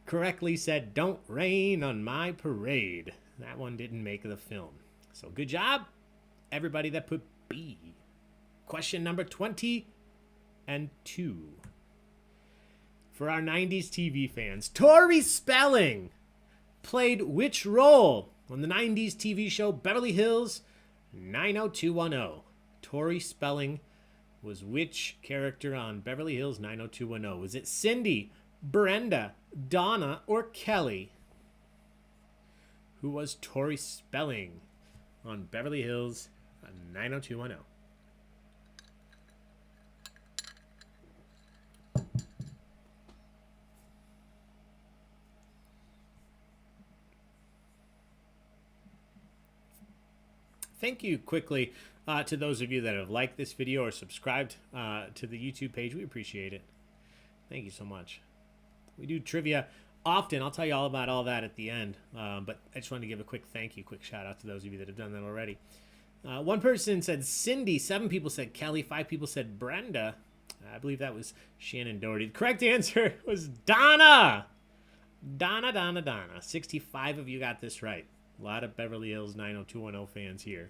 correctly said Don't Rain on My Parade. That one didn't make the film. So good job, everybody that put B. Question number 20 and 2. For our 90s TV fans, Tori Spelling played which role on the 90s TV show Beverly Hills 90210? Tori Spelling was which character on Beverly Hills 90210? Was it Cindy, Brenda, Donna, or Kelly? Who was Tori Spelling on Beverly Hills 90210? Thank you quickly to those of you that have liked this video or subscribed to the YouTube page. We appreciate it. Thank you so much. We do trivia often. I'll tell you all about all that at the end. But I just wanted to give a quick thank you, quick shout out to those of you that have done that already. One person said Cindy. 7 people said Kelly. 5 people said Brenda. I believe that was Shannon Doherty. The correct answer was Donna. Donna. 65 of you got this right. A lot of Beverly Hills 90210 fans here.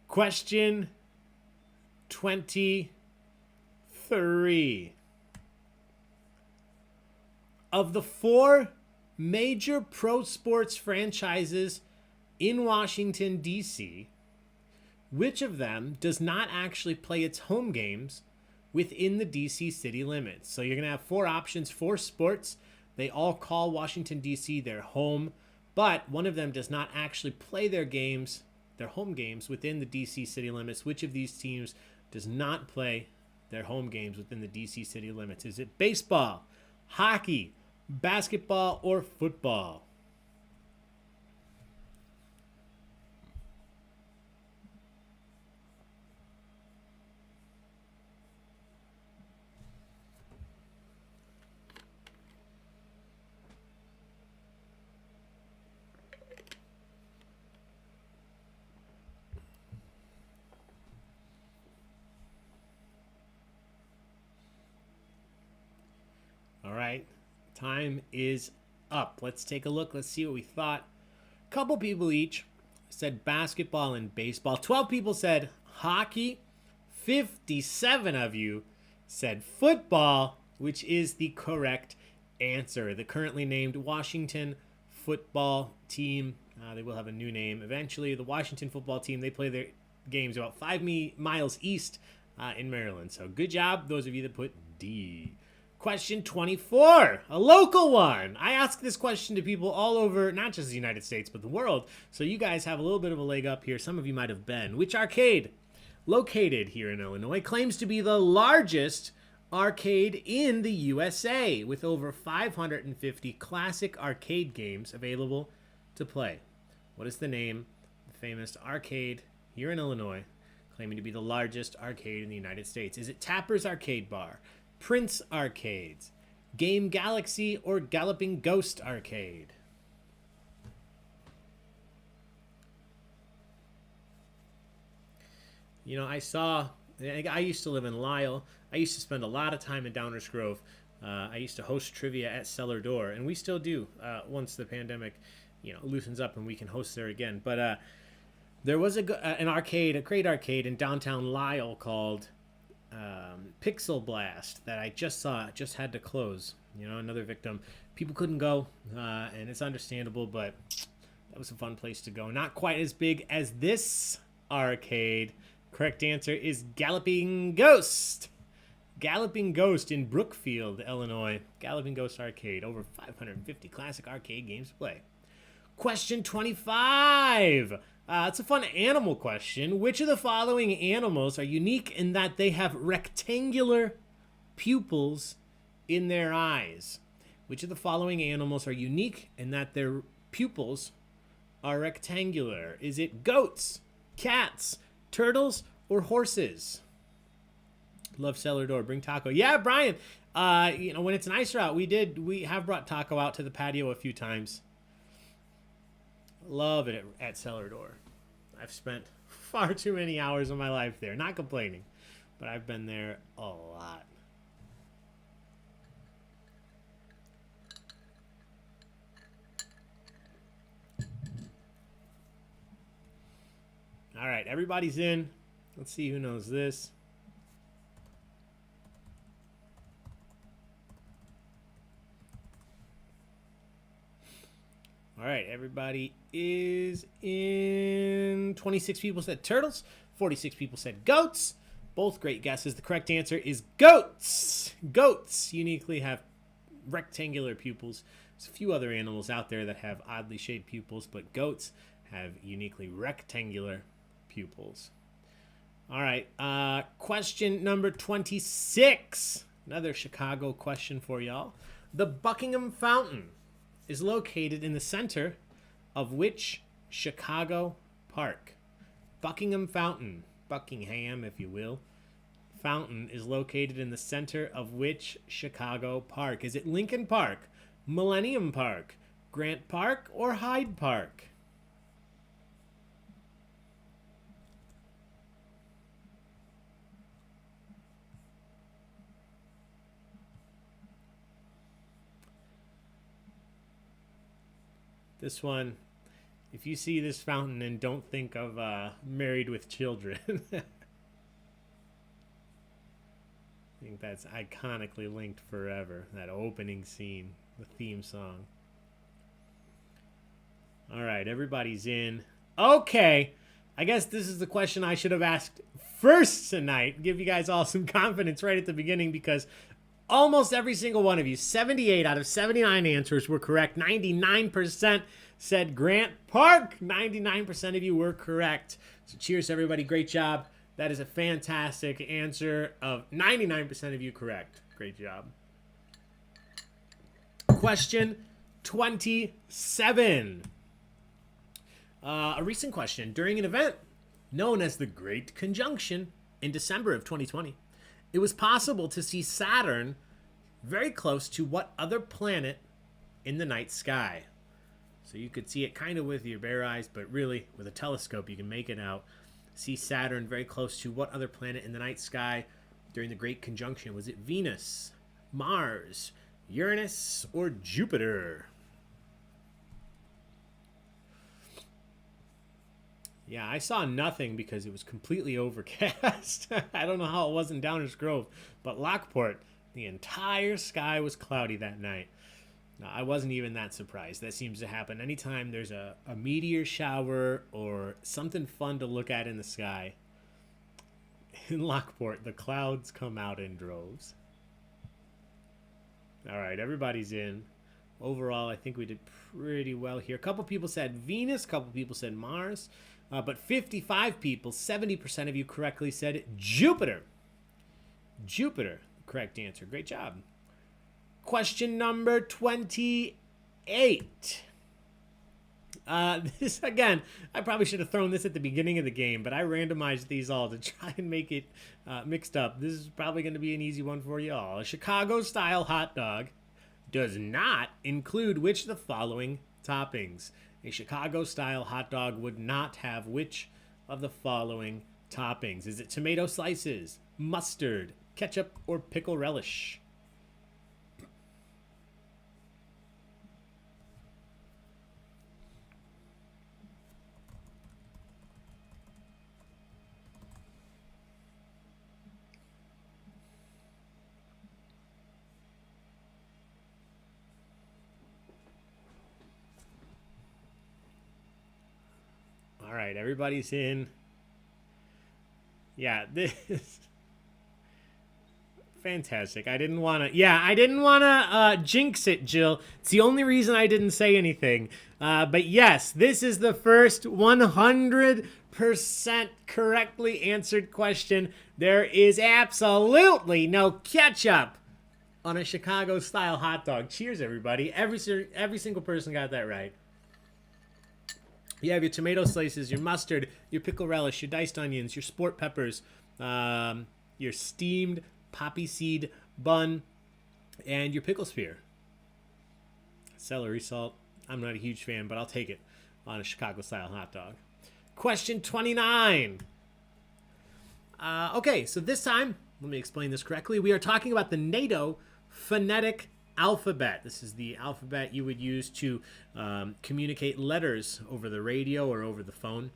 Question 23. Of the 4 major pro sports franchises in Washington, D.C., which of them does not actually play its home games within the D.C. city limits? So you're going to have 4 options, 4 sports. They all call Washington, D.C. their home. But one of them does not actually play their games, their home games, within the D.C. city limits. Which of these teams does not play their home games within the D.C. city limits? Is it baseball, hockey, basketball, or football? All right, time is up. Let's take a look. Let's see what we thought. A couple people each said basketball and baseball. 12 people said hockey. 57 of you said football, which is the correct answer. The currently named Washington football team. They will have a new name eventually. The Washington football team, they play their games about 5 miles east in Maryland. So good job, those of you that put D. Question 24, a local one. I ask this question to people all over, not just the United States, but the world. So you guys have a little bit of a leg up here. Some of you might have been. Which arcade, located here in Illinois, claims to be the largest arcade in the USA, with over 550 classic arcade games available to play? What is the name of the famous arcade here in Illinois, claiming to be the largest arcade in the United States? Is it Tapper's Arcade Bar, Prince Arcades, Game Galaxy, or Galloping Ghost Arcade? You know, I used to live in Lisle. I used to spend a lot of time in Downers Grove. I used to host trivia at Cellar Door, and we still do once the pandemic, loosens up and we can host there again. But there was an arcade, a great arcade in downtown Lisle called Pixel Blast that I just saw. It just had to close. Another victim. People couldn't go, and it's understandable, but that was a fun place to go. Not quite as big as this arcade. Correct answer is Galloping Ghost. Galloping Ghost in Brookfield, Illinois. Galloping Ghost Arcade. Over 550 classic arcade games to play. Question 25. It's a fun animal question. Which of the following animals are unique in that they have rectangular pupils in their eyes? Which of the following animals are unique in that their pupils are rectangular? Is it goats, cats, turtles, or horses? Love Cellar Door. Bring taco. Yeah, Brian. You know, when it's nicer out, we have brought taco out to the patio a few times. Love it at Cellar Door. I've spent far too many hours of my life there. Not complaining, but I've been there a lot. All right, everybody's in. Let's see who knows this. All right, everybody is in. 26 people said turtles. 46 people said goats. Both great guesses. The correct answer is goats. Goats uniquely have rectangular pupils. There's a few other animals out there that have oddly shaped pupils, but goats have uniquely rectangular pupils. All right, question number 26. Another Chicago question for y'all. The Buckingham Fountain is located in the center of which Chicago park? Buckingham Fountain, Buckingham, if you will. Fountain is located in the center of which Chicago park? Is it Lincoln Park, Millennium Park, Grant Park, or Hyde Park? This one, if you see this fountain and don't think of Married with Children, I think that's iconically linked forever. That opening scene, the theme song. All right, everybody's in. Okay, I guess this is the question I should have asked first tonight. Give you guys all some confidence right at the beginning, because almost every single one of you, 78 out of 79 answers were correct. 99% said Grant Park. 99% of you were correct. So cheers, everybody. Great job. That is a fantastic answer of 99% of you correct. Great job. Question 27. A recent question. During an event known as the Great Conjunction in December of 2020, it was possible to see Saturn very close to what other planet in the night sky? So you could see it kind of with your bare eyes, but really with a telescope you can make it out. See Saturn very close to what other planet in the night sky during the Great Conjunction? Was it Venus, Mars, Uranus, or Jupiter? Yeah, I saw nothing because it was completely overcast. I don't know how it was in Downers Grove, but Lockport, the entire sky was cloudy that night. Now, I wasn't even that surprised. That seems to happen anytime there's a meteor shower or something fun to look at in the sky. In Lockport, the clouds come out in droves. All right, everybody's in. Overall, I think we did pretty well here. A couple people said Venus, a couple people said Mars. But 55 people, 70% of you correctly said Jupiter. Jupiter, correct answer. Great job. Question number 28. This, again, I probably should have thrown this at the beginning of the game, but I randomized these all to try and make it mixed up. This is probably going to be an easy one for you all. A Chicago-style hot dog does not include which of the following toppings? A Chicago-style hot dog would not have which of the following toppings? Is it tomato slices, mustard, ketchup, or pickle relish? All right, everybody's in. Yeah, this is fantastic. I didn't want to jinx it, Jill. It's the only reason I didn't say anything. But yes, this is the first 100% correctly answered question. There is absolutely no ketchup on a Chicago-style hot dog. Cheers, everybody. Every single person got that right. You have your tomato slices, your mustard, your pickle relish, your diced onions, your sport peppers, your steamed poppy seed bun, And your pickle spear. Celery salt. I'm not a huge fan, but I'll take it on a Chicago-style hot dog. Question 29. Okay, so this time, let me explain this correctly. We are talking about the NATO phonetic alphabet. This is the alphabet you would use to communicate letters over the radio or over the phone.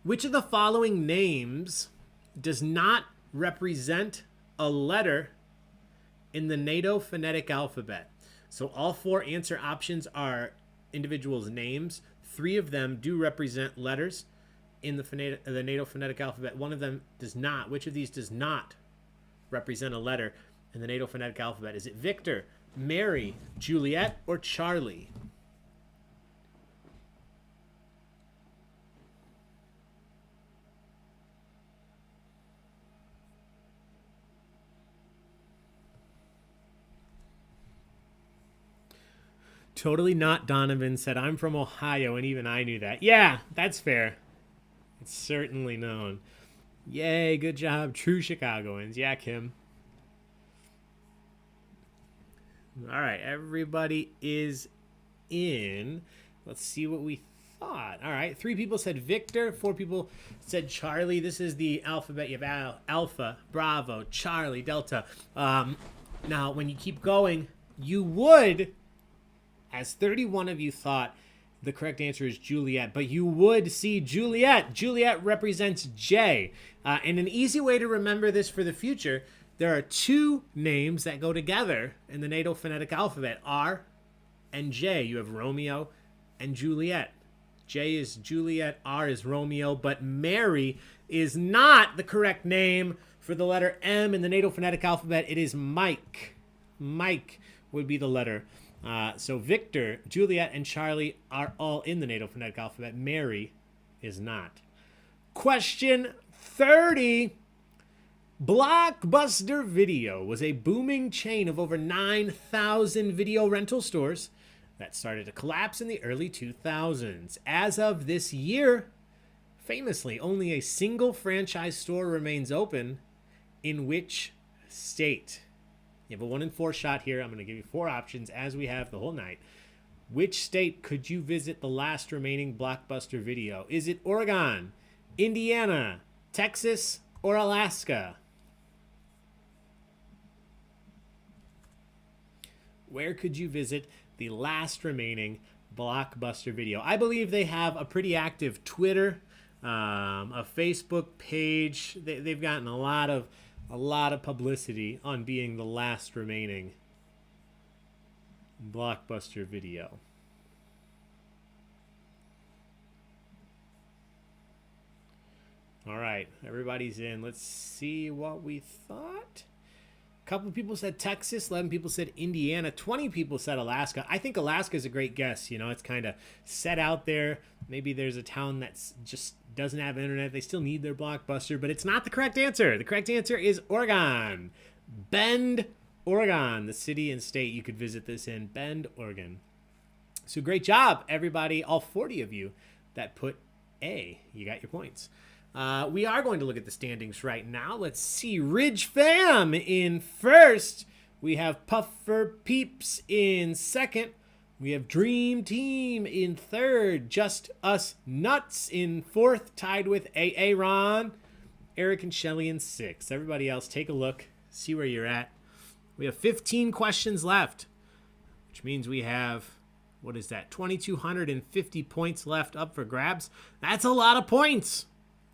Which of the following names does not represent a letter in the NATO phonetic alphabet? So all 4 answer options are individuals' names. 3 of them do represent letters in the NATO phonetic alphabet. 1 of them does not. Which of these does not represent a letter in the NATO phonetic alphabet? Is it Victor, Mary, Juliet, or Charlie? Totally not, Donovan said, I'm from Ohio, and even I knew that. Yeah, that's fair. It's certainly known. Yay, good job. True Chicagoans. Yeah, Kim. All right, everybody is in. Let's see what we thought. All right, 3 people said Victor. 4 people said Charlie. This is the alphabet. You have Alpha, Bravo, Charlie, Delta. Now, when you keep going, you would, as 31 of you thought, the correct answer is Juliet, but you would see Juliet. Juliet represents J. And an easy way to remember this for the future, there are 2 names that go together in the NATO phonetic alphabet, R and J. You have Romeo and Juliet. J is Juliet, R is Romeo, but Mary is not the correct name for the letter M in the NATO phonetic alphabet. It is Mike. Mike would be the letter. So Victor, Juliet, and Charlie are all in the NATO phonetic alphabet. Mary is not. Question 30. Blockbuster Video was a booming chain of over 9,000 video rental stores that started to collapse in the early 2000s. As of this year, famously, only a single franchise store remains open. In which state? You have a 1 in 4 shot here. I'm going to give you 4 options as we have the whole night. Which state could you visit the last remaining Blockbuster Video? Is it Oregon, Indiana, Texas, or Alaska? Where could you visit the last remaining Blockbuster Video? I believe they have a pretty active Twitter, a Facebook page. They've gotten a lot of publicity on being the last remaining Blockbuster Video. All right, everybody's in. Let's see what we thought. A couple of people said Texas, 11 people said Indiana, 20 people said Alaska. I think Alaska is a great guess. You know, it's kind of set out there. Maybe there's a town that's just doesn't have internet. They still need their Blockbuster, but it's not the correct answer. The correct answer is Oregon. Bend, Oregon, the city and state you could visit this in. Bend, Oregon. So great job, everybody, all 40 of you that put A. You got your points. We are going to look at the standings right now. Let's see. Ridge Fam in first. We have Puffer Peeps in second. We have Dream Team in third. Just Us Nuts in fourth, tied with AA Ron, Eric, and Shelly in sixth. Everybody else, take a look, see where you're at. We have 15 questions left, which means we have, what is that, 2,250 points left up for grabs. That's a lot of points.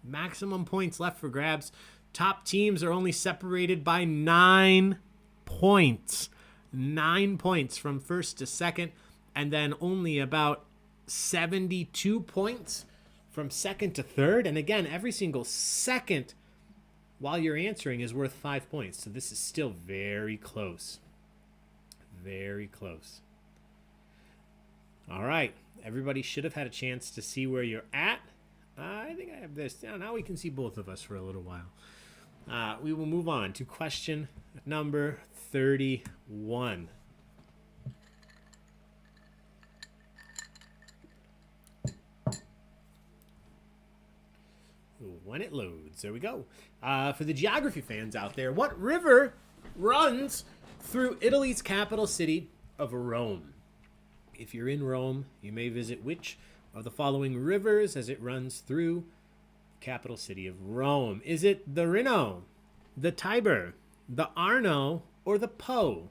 Maximum points left for grabs. Top teams are only separated by 9 points. 9 points from first to second, and then only about 72 points from second to third. And again, every single second while you're answering is worth 5 points. So this is still very close. Very close. All right. Everybody should have had a chance to see where you're at. I think I have this. Now we can see both of us for a little while. We will move on to question number 31. When it loads. There we go. For the geography fans out there, what river runs through Italy's capital city of Rome. If you're in Rome, you may visit which of the following rivers as it runs through the capital city of Rome? Is it the Rhino, the Tiber, the Arno, or the Po?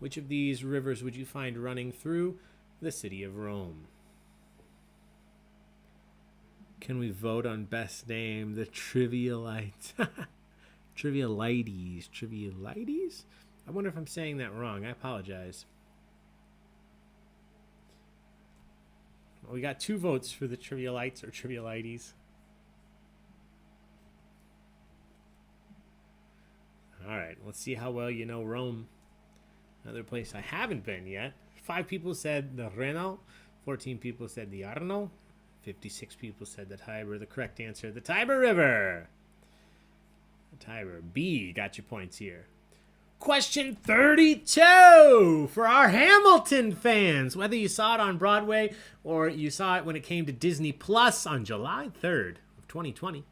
Which of these rivers would you find running through the city of Rome? Can we vote on best name? The Trivialites. Trivialites. Trivialites? I wonder if I'm saying that wrong. I apologize. Well, we got 2 votes for the Trivialites or Trivialites. All right, let's see how well you know Rome. Another place I haven't been yet. 5 people said the Reno. 14 people said the Arno. 56 people said the Tiber. The correct answer, the Tiber River. The Tiber. B got your points here. Question 32 for our Hamilton fans. Whether you saw it on Broadway or you saw it when it came to Disney Plus on July 3rd of 2020.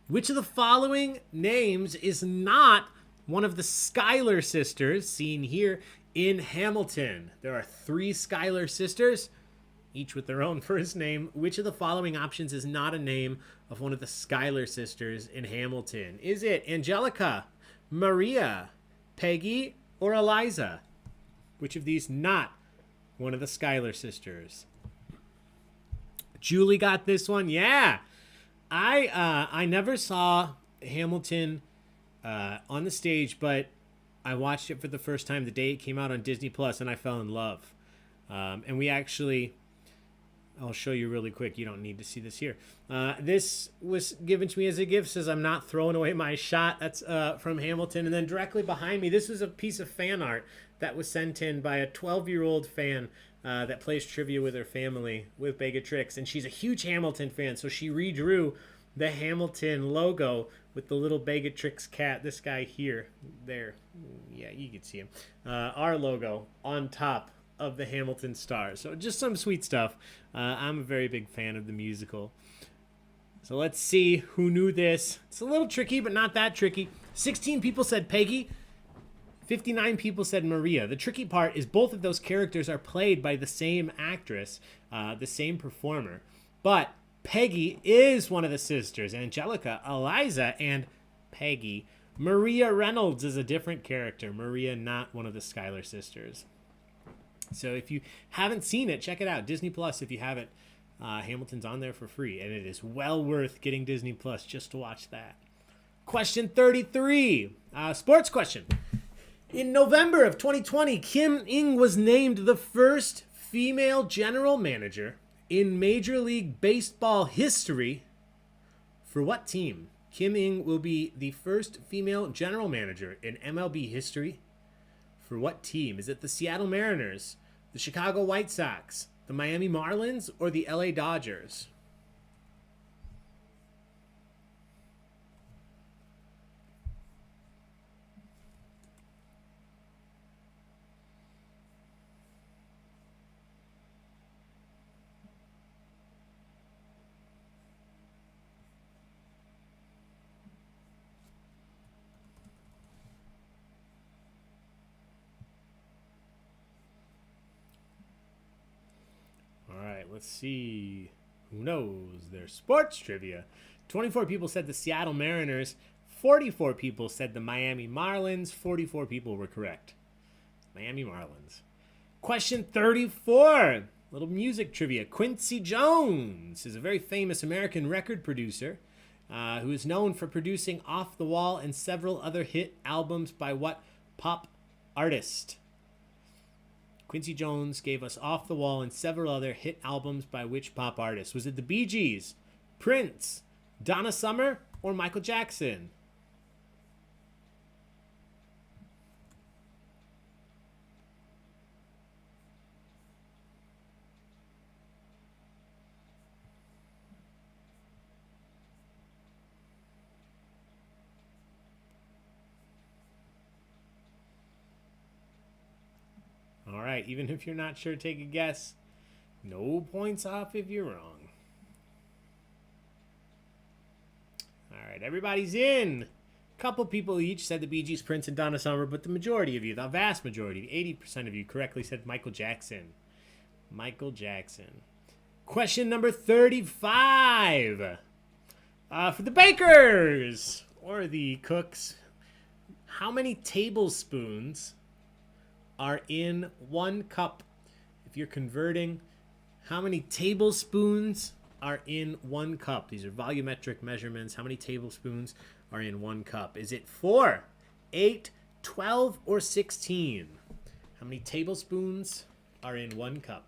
Which of the following names is not one of the Schuyler sisters seen here in Hamilton? There are 3 Schuyler sisters, each with their own first name. Which of the following options is not a name of one of the Schuyler sisters in Hamilton? Is it Angelica, Maria, Peggy, or Eliza? Which of these not one of the Schuyler sisters? Julie got this one. Yeah. I never saw Hamilton on the stage, but I watched it for the first time the day it came out on Disney Plus, and I fell in love. And we actually, I'll show you really quick. You don't need to see this here. This was given to me as a gift. Says I'm not throwing away my shot. That's from Hamilton. And then directly behind me, this was a piece of fan art that was sent in by a 12-year-old fan that plays trivia with her family with Begatrix. And she's a huge Hamilton fan, so she redrew the Hamilton logo with the little Begatrix cat. This guy here, there. Yeah, you can see him. Our logo on top of the Hamilton stars. So just some sweet stuff. I'm a very big fan of the musical. So let's see who knew this. It's a little tricky, but not that tricky. 16 people said Peggy. 59 people said Maria. The tricky part is both of those characters are played by the same actress, the same performer. But Peggy is one of the sisters. Angelica, Eliza, and Peggy. Maria Reynolds is a different character. Maria, not one of the Schuyler sisters. So if you haven't seen it, check it out. Disney Plus, if you haven't. Hamilton's on there for free, and it is well worth getting Disney Plus just to watch that. Question 33. Sports question. In November of 2020, Kim Ng was named the first female general manager in Major League Baseball history. For what team? Kim Ng will be the first female general manager in MLB history. For what team? Is it the Seattle Mariners, the Chicago White Sox, the Miami Marlins, or the LA Dodgers? All right, let's see. Who knows their sports trivia? 24 people said the Seattle Mariners. 44 people said the Miami Marlins. 44 people were correct. Miami Marlins. Question 34. Little music trivia. Quincy Jones is a very famous American record producer who is known for producing Off the Wall and several other hit albums by what pop artist? Quincy Jones gave us Off the Wall and several other hit albums by which pop artist? Was it the Bee Gees, Prince, Donna Summer, or Michael Jackson? All right, even if you're not sure, take a guess. No points off if you're wrong. All right, everybody's in. Couple people each said the Bee Gees, Prince, and Donna Summer, but the majority of you, the vast majority, 80% of you correctly said Michael Jackson. Michael Jackson. Question number 35. For the bakers or the cooks, how many tablespoons are in 1 cup? If you're converting, how many tablespoons are in 1 cup? These are volumetric measurements. How many tablespoons are in 1 cup? Is it 4, 8, 12, or 16? How many tablespoons are in 1 cup?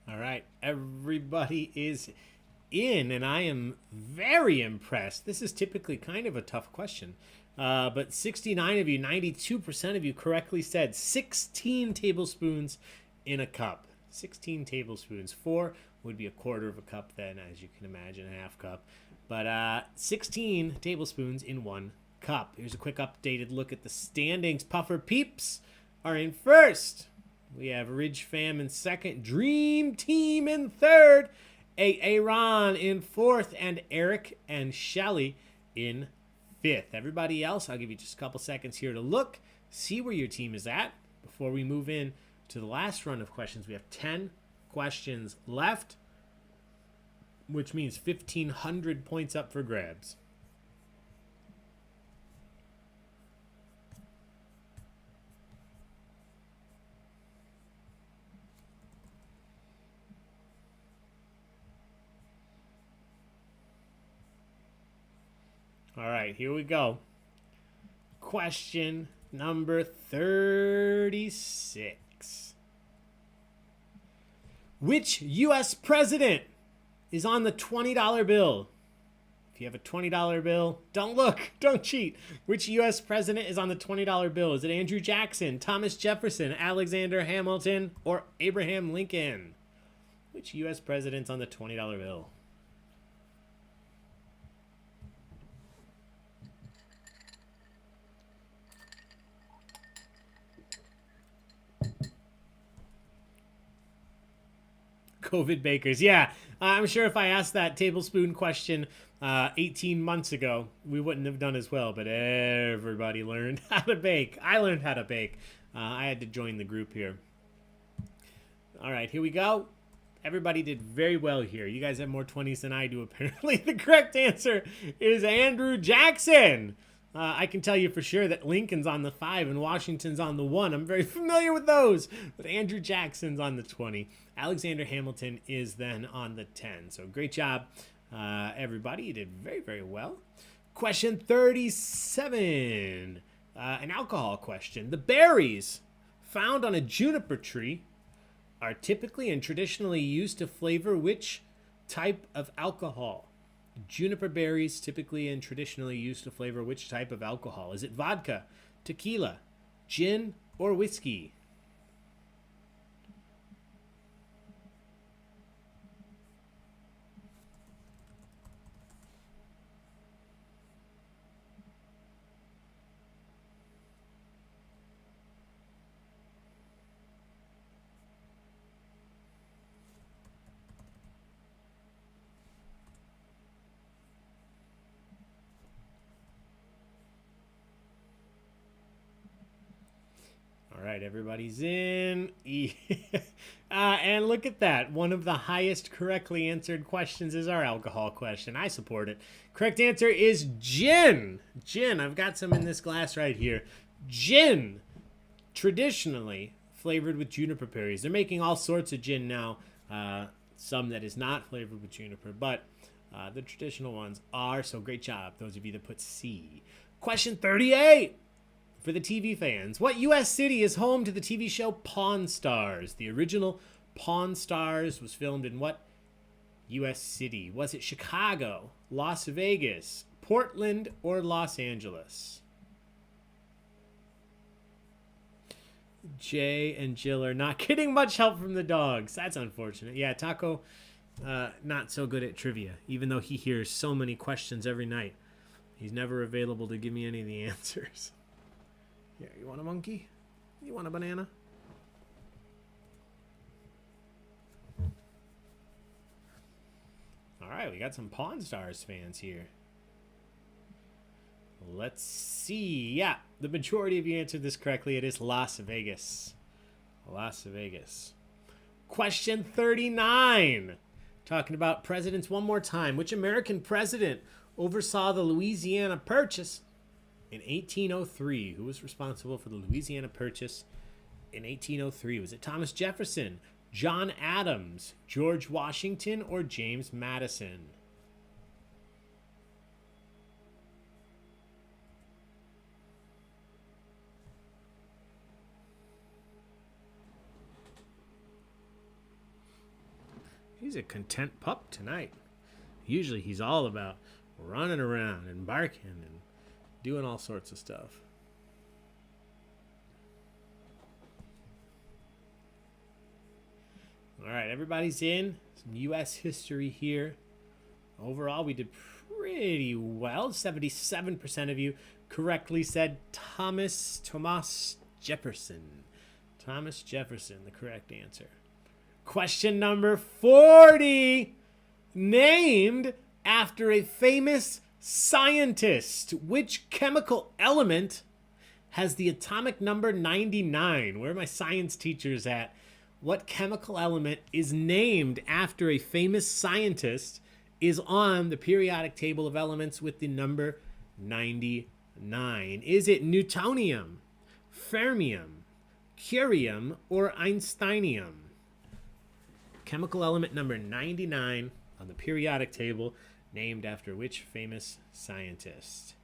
All right, everybody is in, and I am very impressed. This is typically kind of a tough question, but 69 of you, 92% of you correctly said 16 tablespoons in a cup. 16 tablespoons. 4 would be a quarter of a cup then, as you can imagine, a half cup. But 16 tablespoons in 1 cup. Here's a quick updated look at the standings. Puffer Peeps are in first. We have Ridge Fam in second, Dream Team in third, Aaron in fourth, and Eric and Shelly in fifth. Everybody else, I'll give you just a couple seconds here to look, see where your team is at before we move in to the last run of questions. We have 10 questions left, which means 1,500 points up for grabs. All right, here we go. Question number 36. Which U.S. president is on the $20 bill? If you have a $20 bill, don't look, don't cheat. Which U.S. president is on the $20 bill? Is it Andrew Jackson, Thomas Jefferson, Alexander Hamilton, or Abraham Lincoln? Which U.S. president's on the $20 bill? COVID bakers. Yeah, I'm sure if I asked that tablespoon question 18 months ago, we wouldn't have done as well, but everybody learned how to bake. I learned how to bake. I had to join the group here. All right, here we go. Everybody did very well here. You guys have more 20s than I do, apparently. The correct answer is Andrew Jackson. I can tell you for sure that Lincoln's on the 5 and Washington's on the 1. I'm very familiar with those. But Andrew Jackson's on the 20. Alexander Hamilton is then on the 10. So great job, everybody. You did very, very well. Question 37. An alcohol question. The berries found on a juniper tree are typically and traditionally used to flavor which type of alcohol? Juniper berries typically and traditionally used to flavor which type of alcohol? Is it vodka, tequila, gin, or whiskey? All right, everybody's in. And look at that. One of the highest correctly answered questions is our alcohol question. I support it. Correct answer is gin. Gin. I've got some in this glass right here. Gin, traditionally flavored with juniper berries. They're making all sorts of gin now. Some that is not flavored with juniper, but the traditional ones are. So great job, those of you that put C. Question 38. For the TV fans, what U.S. city is home to the TV show Pawn Stars? The original Pawn Stars was filmed in what U.S. city? Was it Chicago, Las Vegas, Portland, or Los Angeles? Jay and Jill are not getting much help from the dogs. That's unfortunate. Yeah, Taco not so good at trivia, even though he hears so many questions every night. He's never available to give me any of the answers. Yeah, you want a monkey? You want a banana? All right, we got some Pawn Stars fans here. Let's see. Yeah, the majority of you answered this correctly. It is Las Vegas. Las Vegas. Question 39. Talking about presidents one more time. Which American president oversaw the Louisiana Purchase in 1803? Who was responsible for the Louisiana Purchase in 1803? Was it Thomas Jefferson, John Adams, George Washington, or James Madison? He's a content pup tonight. Usually he's all about running around and barking and doing all sorts of stuff. All right, everybody's in. Some U.S. history here. Overall, we did pretty well. 77% of you correctly said Thomas Jefferson. Thomas Jefferson, the correct answer. Question number 40. Named after a famous scientist. Which chemical element has the atomic number 99? Where are my science teachers at? What chemical element is named after a famous scientist, is on the periodic table of elements with the number 99? Is it newtonium, fermium, curium, or einsteinium? Chemical element number 99 on the periodic table, named after which famous scientist?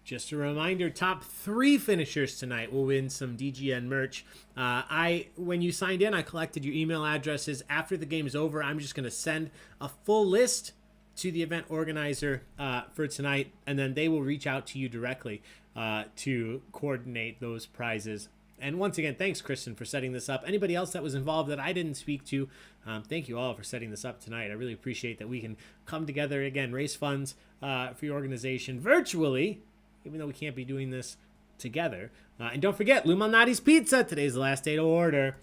Just a reminder, top 3 finishers tonight will win some DGN merch. When you signed in, I collected your email addresses. After the game is over, I'm just going to send a full list to the event organizer for tonight, and then they will reach out to you directly to coordinate those prizes. And once again, thanks, Kristen, for setting this up. Anybody else that was involved that I didn't speak to, thank you all for setting this up tonight. I really appreciate that we can come together again, raise funds for your organization virtually, even though we can't be doing this together. And don't forget, Lou Malnati's Pizza. Today's the last day to order.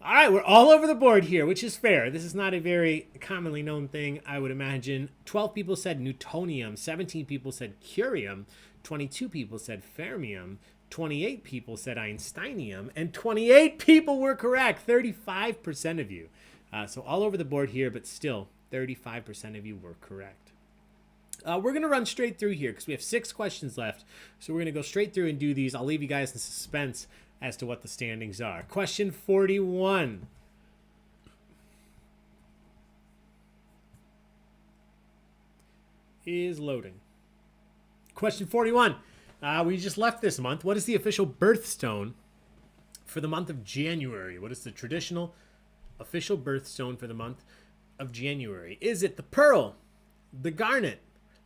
All right, we're all over the board here, which is fair. This is not a very commonly known thing, I would imagine. 12 people said newtonium. 17 people said curium. 22 people said fermium. 28 people said einsteinium. And 28 people were correct. 35% of you. So all over the board here, but still 35% of you were correct. We're going to run straight through here because we have 6 questions left. So we're going to go straight through and do these. I'll leave you guys in suspense as to what the standings are. Question 41. Is loading. Question 41. We just left this month. What is the official birthstone for the month of January? What is the traditional official birthstone for the month of January? Is it the pearl, the garnet,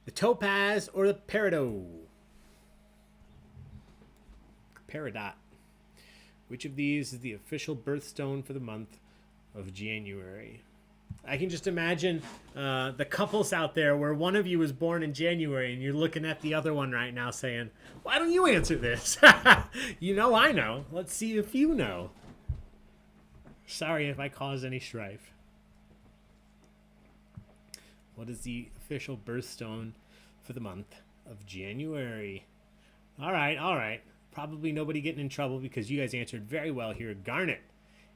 the topaz, or the peridot? Peridot. Which of these is the official birthstone for the month of January? I can just imagine the couples out there where one of you was born in January and you're looking at the other one right now saying, why don't you answer this? You know I know. Let's see if you know. Sorry if I caused any strife. What is the official birthstone for the month of January? All right. Probably nobody getting in trouble because you guys answered very well here. Garnet.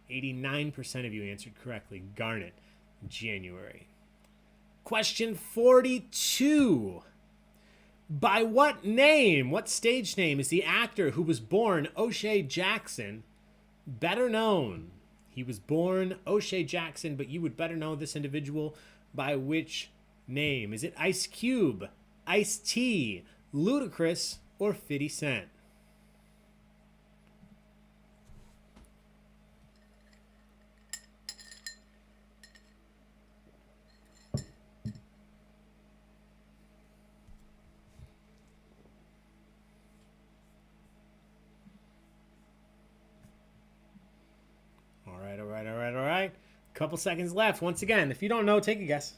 89% of you answered correctly. Garnet. January. Question 42. By what name, what stage name is the actor who was born O'Shea Jackson better known? He was born O'Shea Jackson, but you would better know this individual by which name? Is it Ice Cube, Ice-T, Ludacris, or 50 Cent? Couple seconds left. Once again, if you don't know, take a guess.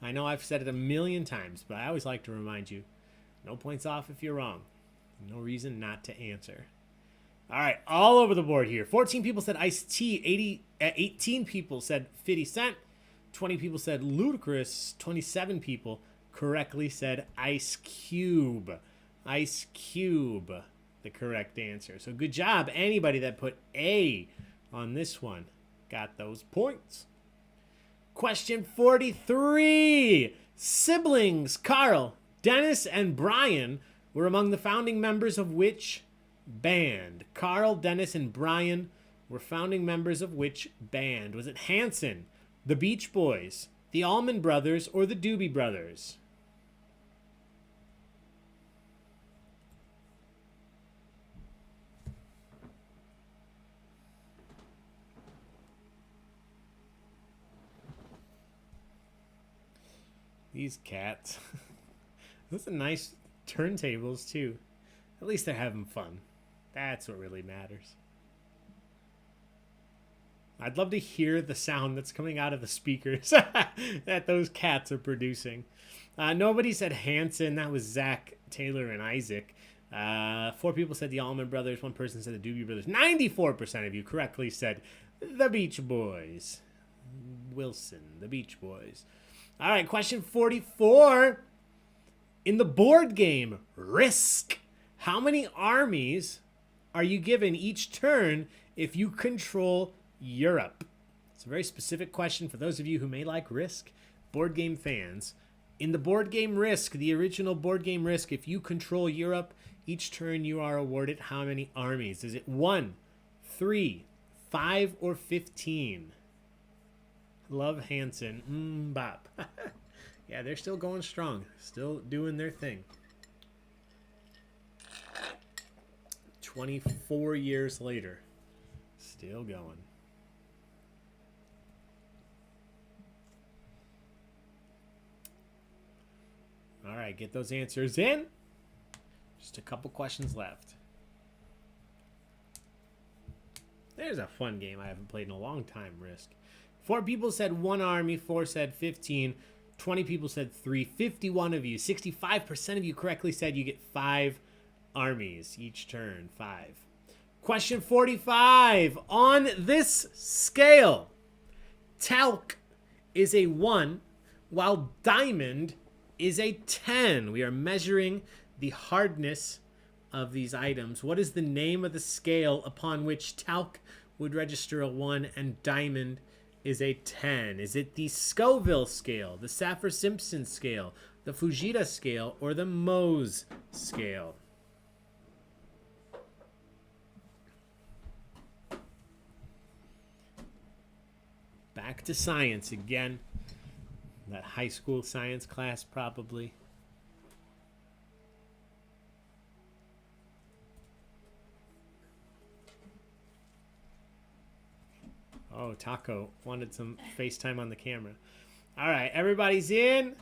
I know I've said it a million times, but I always like to remind you, no points off if you're wrong. No reason not to answer. All right, all over the board here. 14 people said iced tea. 18 people said 50 Cent. 20 people said Ludacris. 27 people correctly said Ice Cube. Ice Cube, the correct answer. So good job, anybody that put A on this one. Got those points. Question 43. Siblings Carl, Dennis, and Brian were among the founding members of which band? Carl, Dennis, and Brian were founding members of which band? Was it Hanson, the Beach Boys, the Allman Brothers, or the Doobie Brothers? These cats. Those are nice turntables, too. At least they're having fun. That's what really matters. I'd love to hear the sound that's coming out of the speakers that those cats are producing. Nobody said Hanson. That was Zach, Taylor, and Isaac. 4 people said the Allman Brothers. 1 person said the Doobie Brothers. 94% of you correctly said the Beach Boys. Wilson, the Beach Boys. All right, question 44. In the board game Risk, how many armies are you given each turn if you control Europe? It's a very specific question for those of you who may like Risk, board game fans. In the board game Risk, the original board game Risk, if you control Europe, each turn you are awarded how many armies? Is it 1, 3, 5, or 15? Love Hanson. Bop. Yeah, they're still going strong. Still doing their thing. 24 years later. Still going. All right, get those answers in. Just a couple questions left. There's a fun game I haven't played in a long time, Risk. 4 people said 1 army, 4 said 15, 20 people said 3, 51 of you, 65% of you correctly said you get 5 armies each turn, 5. Question 45. On this scale, talc is a 1, while diamond is a 10. We are measuring the hardness of these items. What is the name of the scale upon which talc would register a 1 and diamond is a 10? Is it the Scoville scale, the Saffir-Simpson scale, the Fujita scale, or the Mohs scale? Back to science again. That high school science class, probably. Oh, Taco wanted some FaceTime on the camera. All right, everybody's in.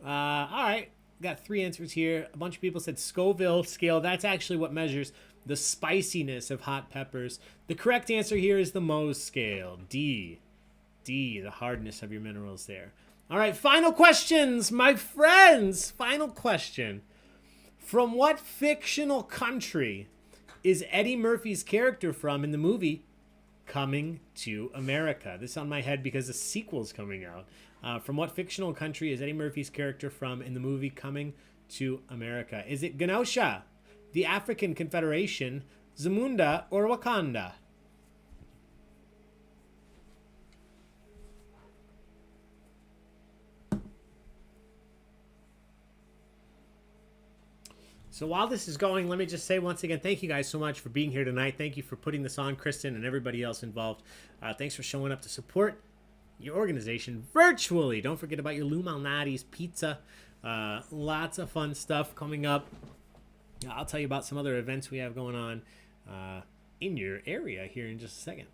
All right, got 3 answers here. A bunch of people said Scoville scale. That's actually what measures the spiciness of hot peppers. The correct answer here is the Mohs scale. D, the hardness of your minerals there. All right, final questions, my friends. Final question. From what fictional country is Eddie Murphy's character from in the movie Coming to America? This is on my head because a sequel's coming out. From what fictional country is Eddie Murphy's character from in the movie Coming to America? Is it Genosha, the African Confederation, Zamunda, or Wakanda? So while this is going, let me just say once again, thank you guys so much for being here tonight. Thank you for putting this on, Kristen, and everybody else involved. Thanks for showing up to support your organization virtually. Don't forget about your Lou Malnati's pizza. Lots of fun stuff coming up. I'll tell you about some other events we have going on in your area here in just a second.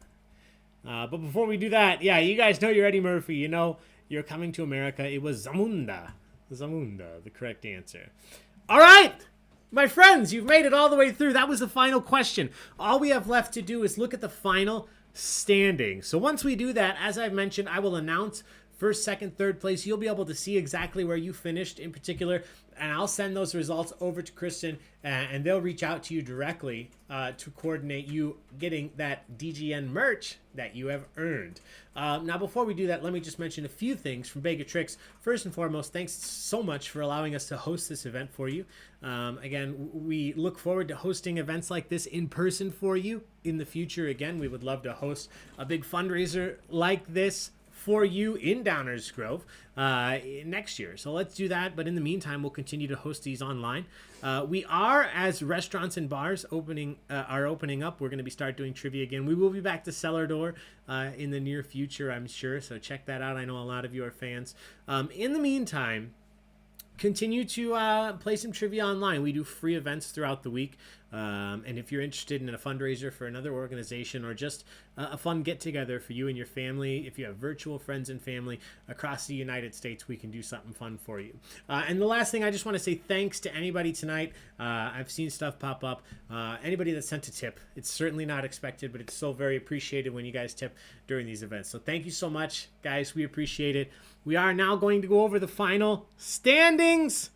But before we do that, yeah, you guys know you're Eddie Murphy. You know you're Coming to America. It was Zamunda. Zamunda, the correct answer. All right. My friends, you've made it all the way through. That was the final question. All we have left to do is look at the final standings. So once we do that, as I've mentioned, I will announce first, second, third place. You'll be able to see exactly where you finished in particular, and I'll send those results over to Kristen, and they'll reach out to you directly to coordinate you getting that DGN merch that you have earned. Now, before we do that, let me just mention a few things from Baig Tricks. First and foremost, thanks so much for allowing us to host this event for you. Again, we look forward to hosting events like this in person for you in the future. Again, we would love to host a big fundraiser like this for you in Downers Grove next year. So let's do that. But in the meantime, we'll continue to host these online. We are, as restaurants and bars are opening up, we're going to start doing trivia again. We will be back to Cellar Door in the near future, I'm sure. So check that out. I know a lot of you are fans. In the meantime, continue to play some trivia online. We do free events throughout the week. And if you're interested in a fundraiser for another organization or just a fun get-together for you and your family, if you have virtual friends and family across the United States, we can do something fun for you. And the last thing, I just want to say thanks to anybody tonight. I've seen stuff pop up. Anybody that sent a tip. It's certainly not expected, but it's so very appreciated when you guys tip during these events. So thank you so much, guys. We appreciate it. We are now going to go over the final standings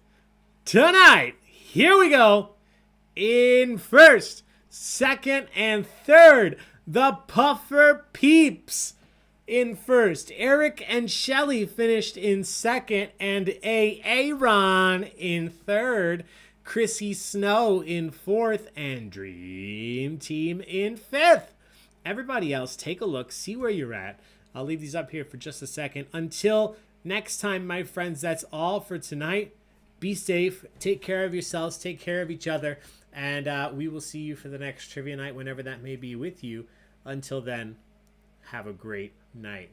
tonight. Here we go. In first, second, and third, the Puffer Peeps in first. Eric and Shelly finished in second, and Aaron in third. Chrissy Snow in fourth, and Dream Team in fifth. Everybody else, take a look, see where you're at. I'll leave these up here for just a second. Until next time, my friends, that's all for tonight. Be safe. Take care of yourselves. Take care of each other. And we will see you for the next trivia night, whenever that may be with you. Until then, have a great night.